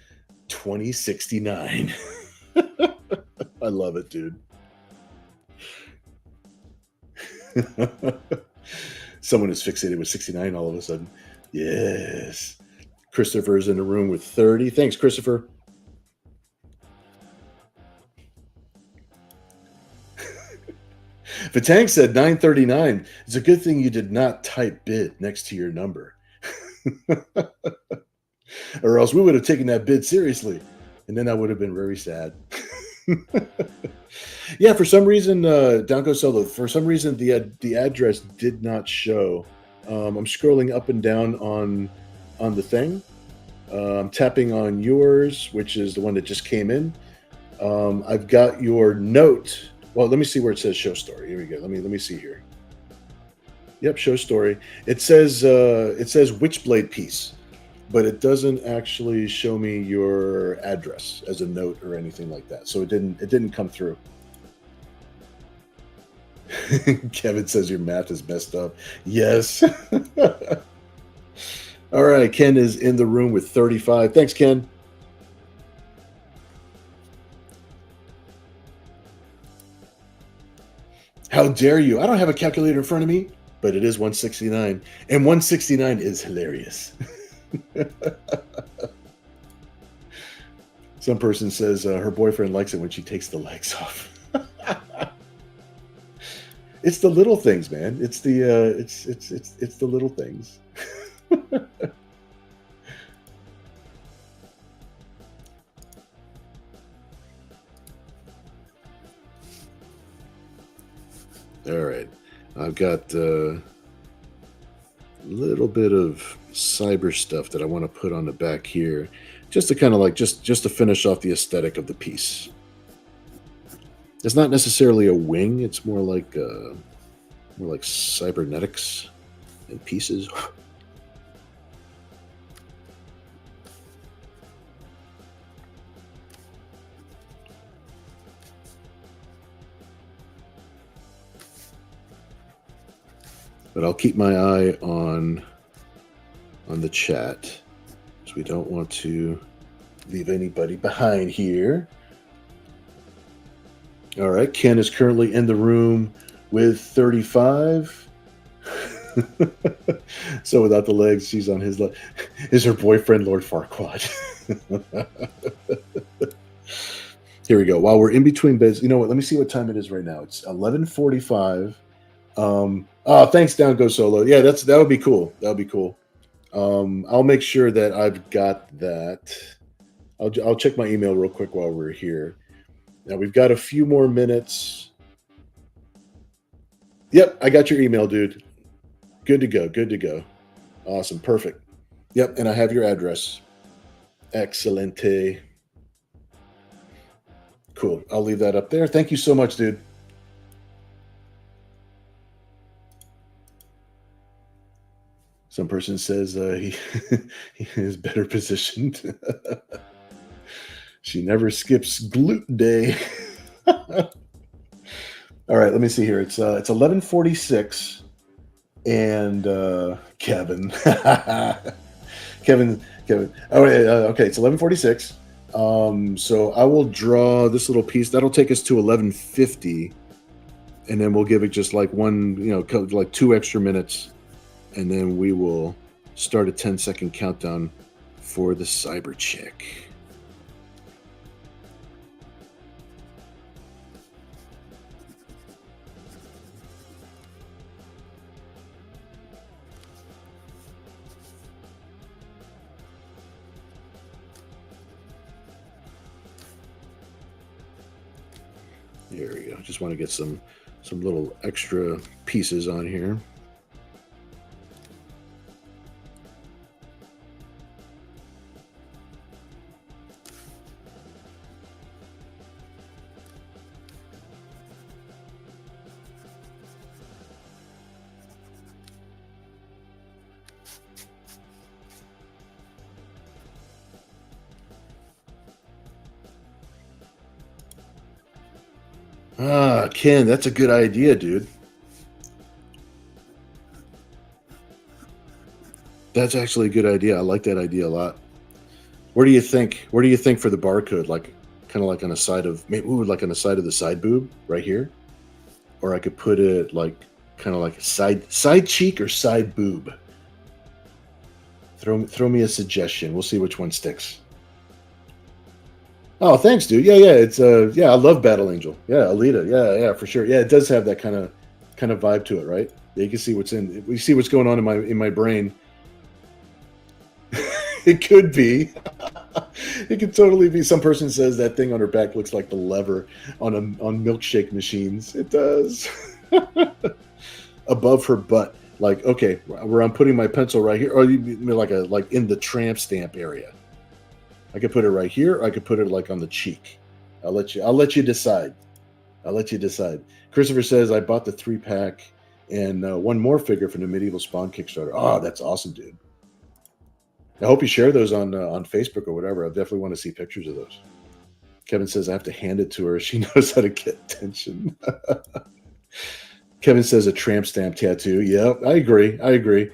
2069. I love it, dude. Someone is fixated with 69 all of a sudden. Yes. Christopher's in the room with 30. Thanks, Christopher. Fatang said 939. It's a good thing you did not type bid next to your number. Or else we would have taken that bid seriously. And then I would have been very sad. Yeah, for some reason, Danko Solo, for some reason, the address did not show. I'm scrolling up and down on the thing. I'm tapping on yours, which is the one that just came in. I've got your note. Well, let me see where it says show story. Here we go. Let me see here. Yep, show story. It says Witchblade piece, but it doesn't actually show me your address as a note or anything like that. So it didn't come through. Kevin says your math is messed up. Yes. All right, Ken is in the room with 35. Thanks, Ken. How dare you? I don't have a calculator in front of me, but it is 169. And 169 is hilarious. Some person says her boyfriend likes it when she takes the legs off. It's the little things, man. It's the it's the little things. All right, I've got a little bit of cyber stuff that I want to put on the back here, just to kind of like just to finish off the aesthetic of the piece. It's not necessarily a wing; it's more like cybernetics and pieces. But I'll keep my eye on the chat, because we don't want to leave anybody behind here. All right, Ken is currently in the room with 35. So without the legs, she's on his leg. Is her boyfriend Lord Farquaad? Here we go. While we're in between beds, you know what? Let me see what time it is right now. It's 11:45. Thanks, Down Go Solo. Yeah, that would be cool. That would be cool. I'll make sure that I've got that. I'll check my email real quick while we're here. Now we've got a few more minutes. Yep, I got your email, dude. Good to go. Good to go. Awesome. Perfect. Yep, and I have your address. Excelente. Cool. I'll leave that up there. Thank you so much, dude. Some person says he is better positioned. She never skips gluten day. All right, let me see here. It's 11:46, and Kevin, Kevin. Oh, okay. It's 11:46. So I will draw this little piece. That'll take us to 11:50, and then we'll give it just like like 2 extra minutes. And then we will start a 10-second countdown for the cyber check. There we go. Just want to get some little extra pieces on here. Ah, Ken, that's a good idea, dude. That's actually a good idea. I like that idea a lot. Where do you think? Where do you think for the barcode? Like, kind of like on the side of maybe, ooh, like on the side of the side boob right here, or I could put it like kind of like a side cheek or side boob. Throw me a suggestion. We'll see which one sticks. Oh, thanks, dude. Yeah, yeah. It's yeah. I love Battle Angel. Yeah, Alita. Yeah, yeah, for sure. Yeah, it does have that kind of vibe to it, right? Yeah, you can see what's in. We see what's going on in my brain. It could be. It could totally be. Some person says that thing on her back looks like the lever on milkshake machines. It does. Above her butt, like okay, where I'm putting my pencil right here, or you mean like in the tramp stamp area. I could put it right here. Or I could put it like on the cheek. I'll let you decide. I'll let you decide. Christopher says I bought the 3-pack and one more figure from the Medieval Spawn Kickstarter. Oh, that's awesome, dude. I hope you share those on Facebook or whatever. I definitely want to see pictures of those. Kevin says I have to hand it to her. She knows how to get attention. Kevin says a tramp stamp tattoo. Yep, I agree. I agree.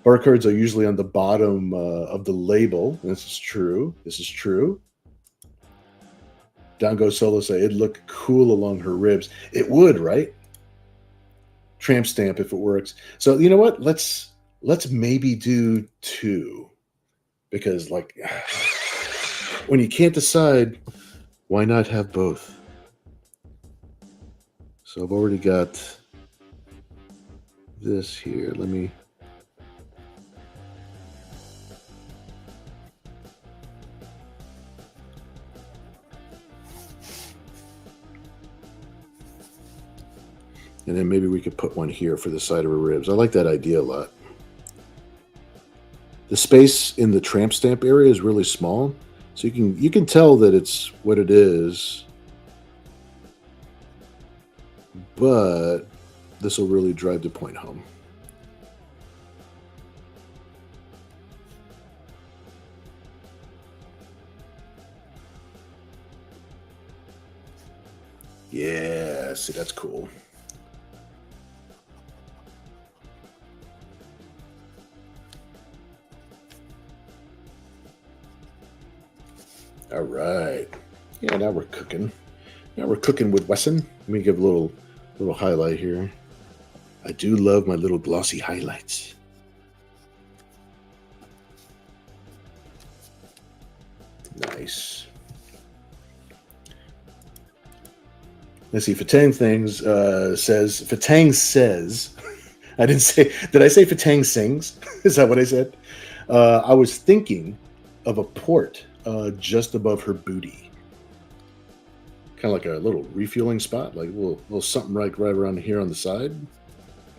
Barcodes are usually on the bottom of the label. This is true. This is true. Dongo Solo say it'd look cool along her ribs. It would, right? Tramp stamp if it works. So you know what? Let's maybe do 2 because like when you can't decide, why not have both? So I've already got this here. Let me. And then maybe we could put one here for the side of her ribs. I like that idea a lot. The space in the tramp stamp area is really small, so you can tell that it's what it is, but this will really drive the point home. Yeah, see, that's cool. All right. Yeah, now we're cooking. Now we're cooking with Wesson. Let me give a little highlight here. I do love my little glossy highlights. Nice. Let's see. Fatang says. I didn't say. Did I say Fatang sings? Is that what I said? I was thinking of a port just above her booty, kind of like a little refueling spot, like a little something right around here on the side.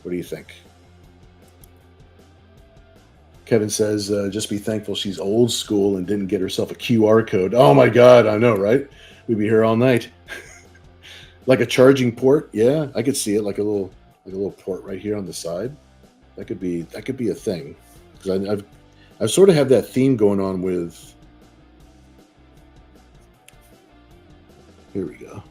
What do you think? Kevin says, just be thankful she's old school and didn't get herself a QR code. Oh my God, I know, right? We'd be here all night. Like a charging port, yeah, I could see it like a little port right here on the side. That could be a thing because I've sort of have that theme going on with. Here we go.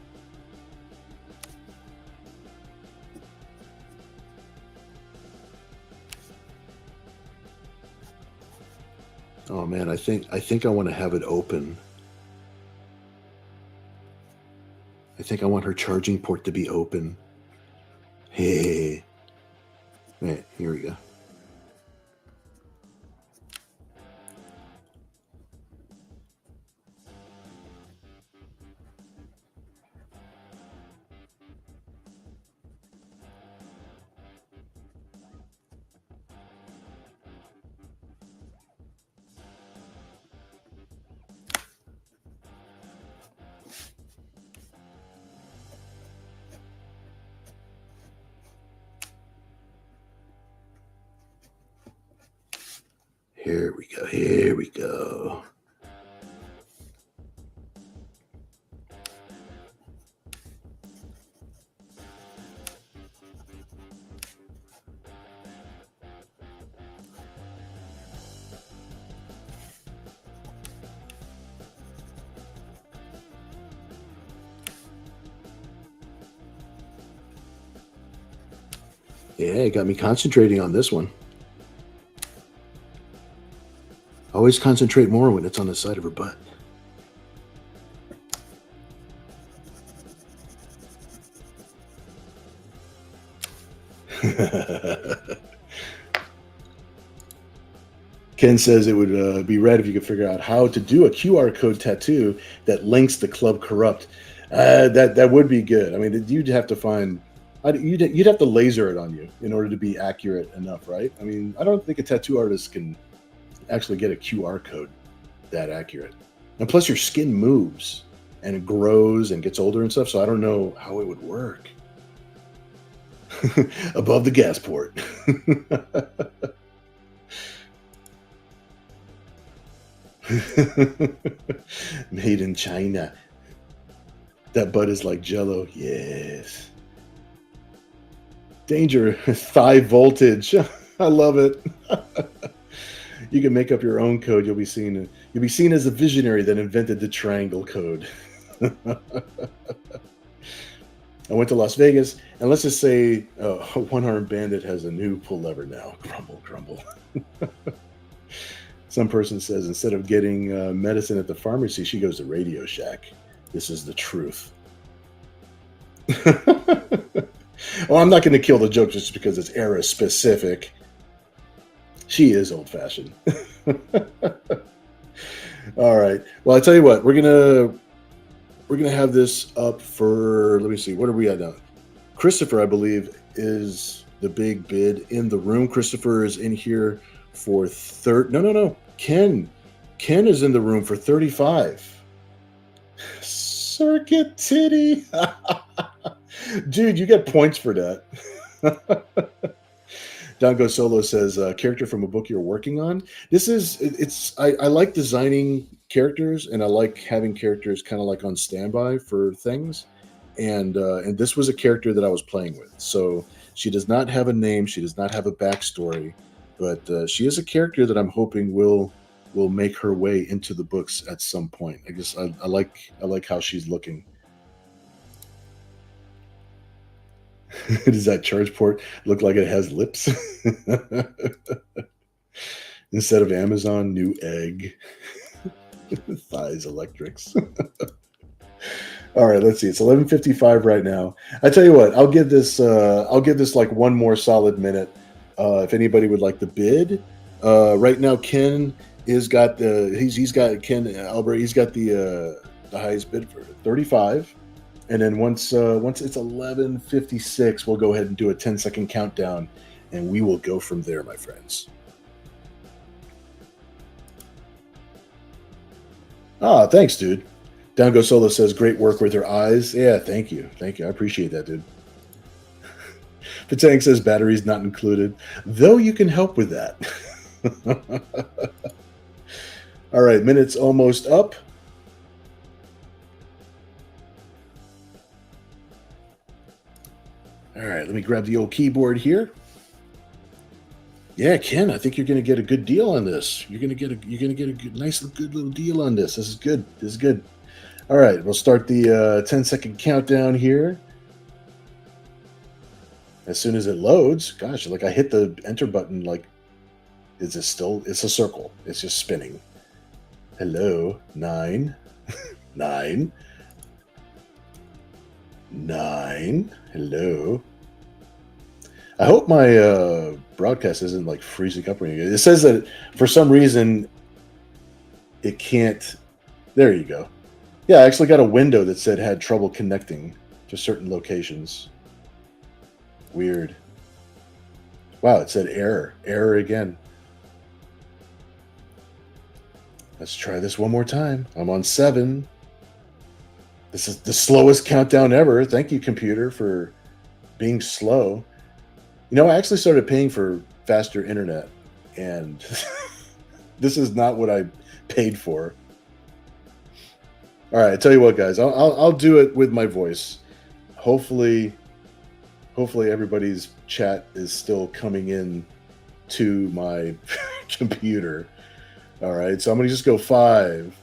Oh man, I think I want to have it open. I think I want her charging port to be open. Hey. Right, here we go. Here we go. Here we go. Yeah, it got me concentrating on this one. Always concentrate more when it's on the side of her butt. Ken says it would be rad if you could figure out how to do a QR code tattoo that links the Club Corrupt. That would be good. I mean, you'd have to find, you'd have to laser it on you in order to be accurate enough, right? I mean, I don't think a tattoo artist can actually get a QR code that accurate. And plus, your skin moves and it grows and gets older and stuff. So I don't know how it would work. Above the gas port. Made in China. That butt is like Jello. Yes. Danger. Thigh voltage. I love it. You can make up your own code. You'll be seen as a visionary that invented the triangle code. I went to Las Vegas, and let's just say a one-armed bandit has a new pull lever now. Grumble, grumble. Some person says instead of getting medicine at the pharmacy, she goes to Radio Shack. This is the truth. Well, I'm not going to kill the joke just because it's era specific. She is old-fashioned. All right. Well, I tell you what, we're gonna have this up for, let me see, what are we at now? Christopher, I believe, is the big bid in the room. Christopher is in here for no. Ken is in the room for 35. Circuit titty. Dude, you get points for that. Don Go Solo says, character from a book you're working on. I like designing characters, and I like having characters kind of like on standby for things. And this was a character that I was playing with. So she does not have a name. She does not have a backstory, but she is a character that I'm hoping will make her way into the books at some point. I guess I like how she's looking. Does that charge port look like it has lips? Instead of Amazon, new egg. Thighs electrics. All right, let's see. It's 11:55 right now. I tell you what, I'll give this like one more solid minute. If anybody would like to bid. Right now Ken he's got Ken Albert, he's got the highest bid for 35. And then once it's 11:56, we'll go ahead and do a 10-second countdown, and we will go from there, my friends. Ah, thanks, dude. Down Go Solo says, great work with your eyes. Yeah, thank you. I appreciate that, dude. Patang says, batteries not included, though you can help with that. All right, minutes almost up. All right, let me grab the old keyboard here. Yeah, Ken, I think you're going to get a good deal on this. You're going to get a good little deal on this. This is good. All right, we'll start the 10-second countdown here. As soon as it loads, gosh, like I hit the enter button, like, it's a circle. It's just spinning. Hello, 9, 9. Hello. I hope my broadcast isn't like freezing up or anything. It says that for some reason it can't. There you go. Yeah, I actually got a window that said had trouble connecting to certain locations. Weird. Wow, it said error. Error again. Let's try this one more time. I'm on 7. This is the slowest countdown ever. Thank you, computer, for being slow. You know, I actually started paying for faster internet, and This is not what I paid for. All right, I tell you what, guys, I'll do it with my voice. Hopefully everybody's chat is still coming in to my computer. All right, so I'm gonna just go 5.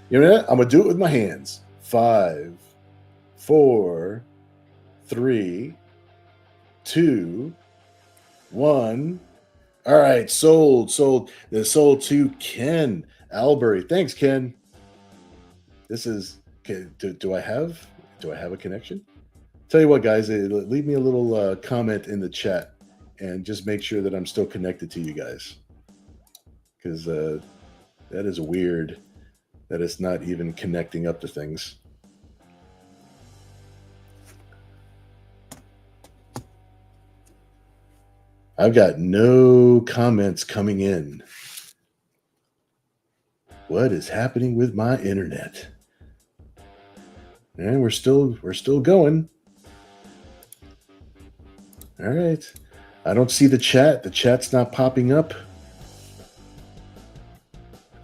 You know what? I'm gonna do it with my hands. 5, 4, 3, 2, 1. All right, sold. The sold to Ken Albury. Thanks, Ken. This is. Okay, do I have a connection? Tell you what, guys, leave me a little comment in the chat, and just make sure that I'm still connected to you guys, because that is weird that it's not even connecting up to things. I've got no comments coming in. What is happening with my internet? And we're still going. All right. I don't see the chat. The chat's not popping up.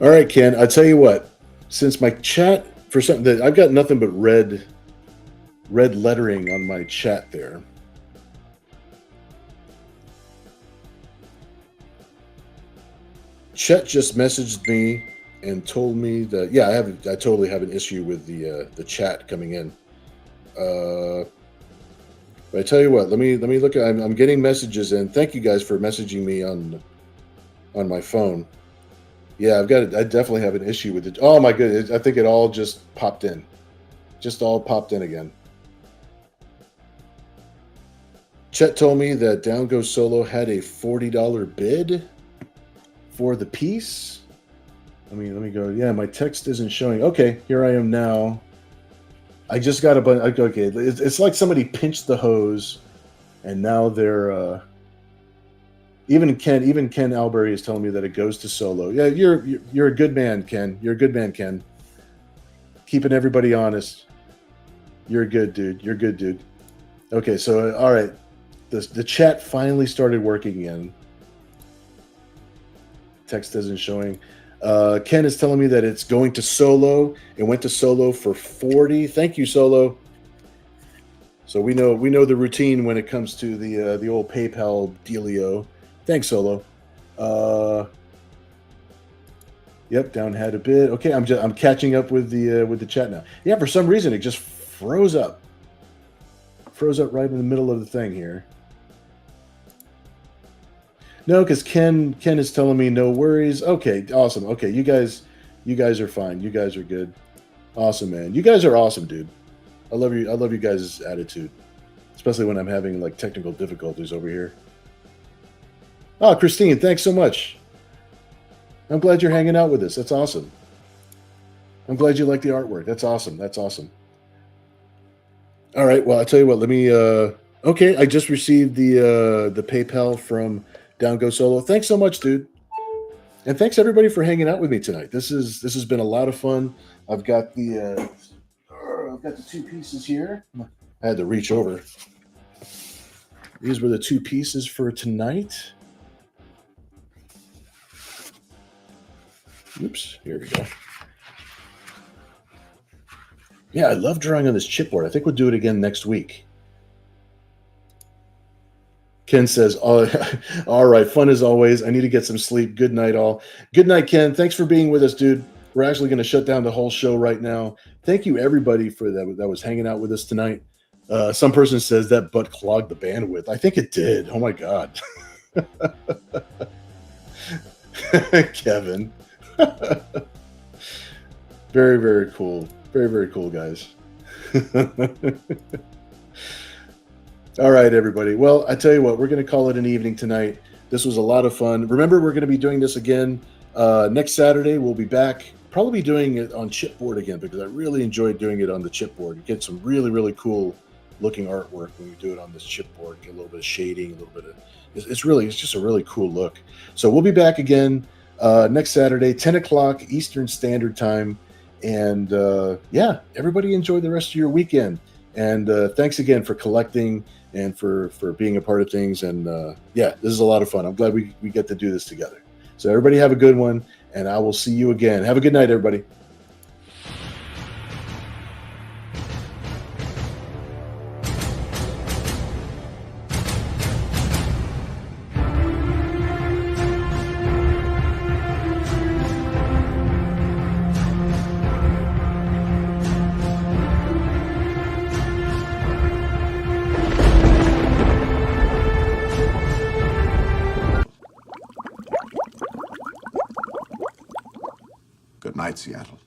All right, Ken, I'll tell you what. Since my chat, for something that I've got nothing but red lettering on my chat there. Chet just messaged me and told me that I totally have an issue with the chat coming in. But I tell you what, let me look at. I'm getting messages in. Thank you guys for messaging me on my phone. Yeah, I definitely have an issue with it. Oh my goodness, I think it all just popped in. Just all popped in again. Chet told me that Down Goes Solo had a $40 bid for the piece. Let me go. Yeah, my text isn't showing. Okay, here I am now. I just got a bunch. Okay, it's like somebody pinched the hose, and now they're even Ken Albury is telling me that it goes to Solo. Yeah, you're a good man, Ken. You're a good man, Ken. Keeping everybody honest. You're a good dude. You're a good dude. Okay, so all right, the chat finally started working again. Text isn't showing. Ken is telling me that it's going to Solo. It went to Solo for 40. Thank you, Solo. So we know the routine when it comes to the old PayPal dealio. Thanks, Solo. Yep, down had a bid. Okay, I'm catching up with the chat now. Yeah, for some reason it just froze up. Froze up right in the middle of the thing here. No, because Ken is telling me no worries. Okay, awesome. Okay, you guys are fine. You guys are good. Awesome, man. You guys are awesome, dude. I love you. I love you guys' attitude, especially when I'm having like technical difficulties over here. Oh, Christine, thanks so much. I'm glad you're hanging out with us. That's awesome. I'm glad you like the artwork. That's awesome. That's awesome. All right. Well, I'll tell you what. Let me. Okay, I just received the PayPal from Down Go Solo. Thanks so much, dude. And thanks everybody for hanging out with me tonight. This has been a lot of fun. I've got the 2 pieces here. I had to reach over. These were the 2 pieces for tonight. Oops, here we go. Yeah, I love drawing on this chipboard. I think we'll do it again next week. Ken says, oh, all right, fun as always. I need to get some sleep. Good night, all. Good night, Ken. Thanks for being with us, dude. We're actually going to shut down the whole show right now. Thank you, everybody, for that was hanging out with us tonight. Some person says that butt clogged the bandwidth. I think it did. Oh, my God. Kevin. Very, very cool. Very, very cool, guys. All right, everybody. Well, I tell you what, we're going to call it an evening tonight. This was a lot of fun. Remember, we're going to be doing this again next Saturday. We'll be back, probably doing it on chipboard again, because I really enjoyed doing it on the chipboard. You get some really, really cool looking artwork when you do it on this chipboard. Get a little bit of shading, a little bit of it's just a really cool look. So we'll be back again next Saturday, 10 o'clock Eastern Standard Time. And yeah, everybody enjoy the rest of your weekend. And thanks again for collecting and for being a part of things. And yeah, this is a lot of fun. I'm glad we get to do this together. So everybody have a good one. and I will see you again. Have a good night, everybody.
Good night, Seattle.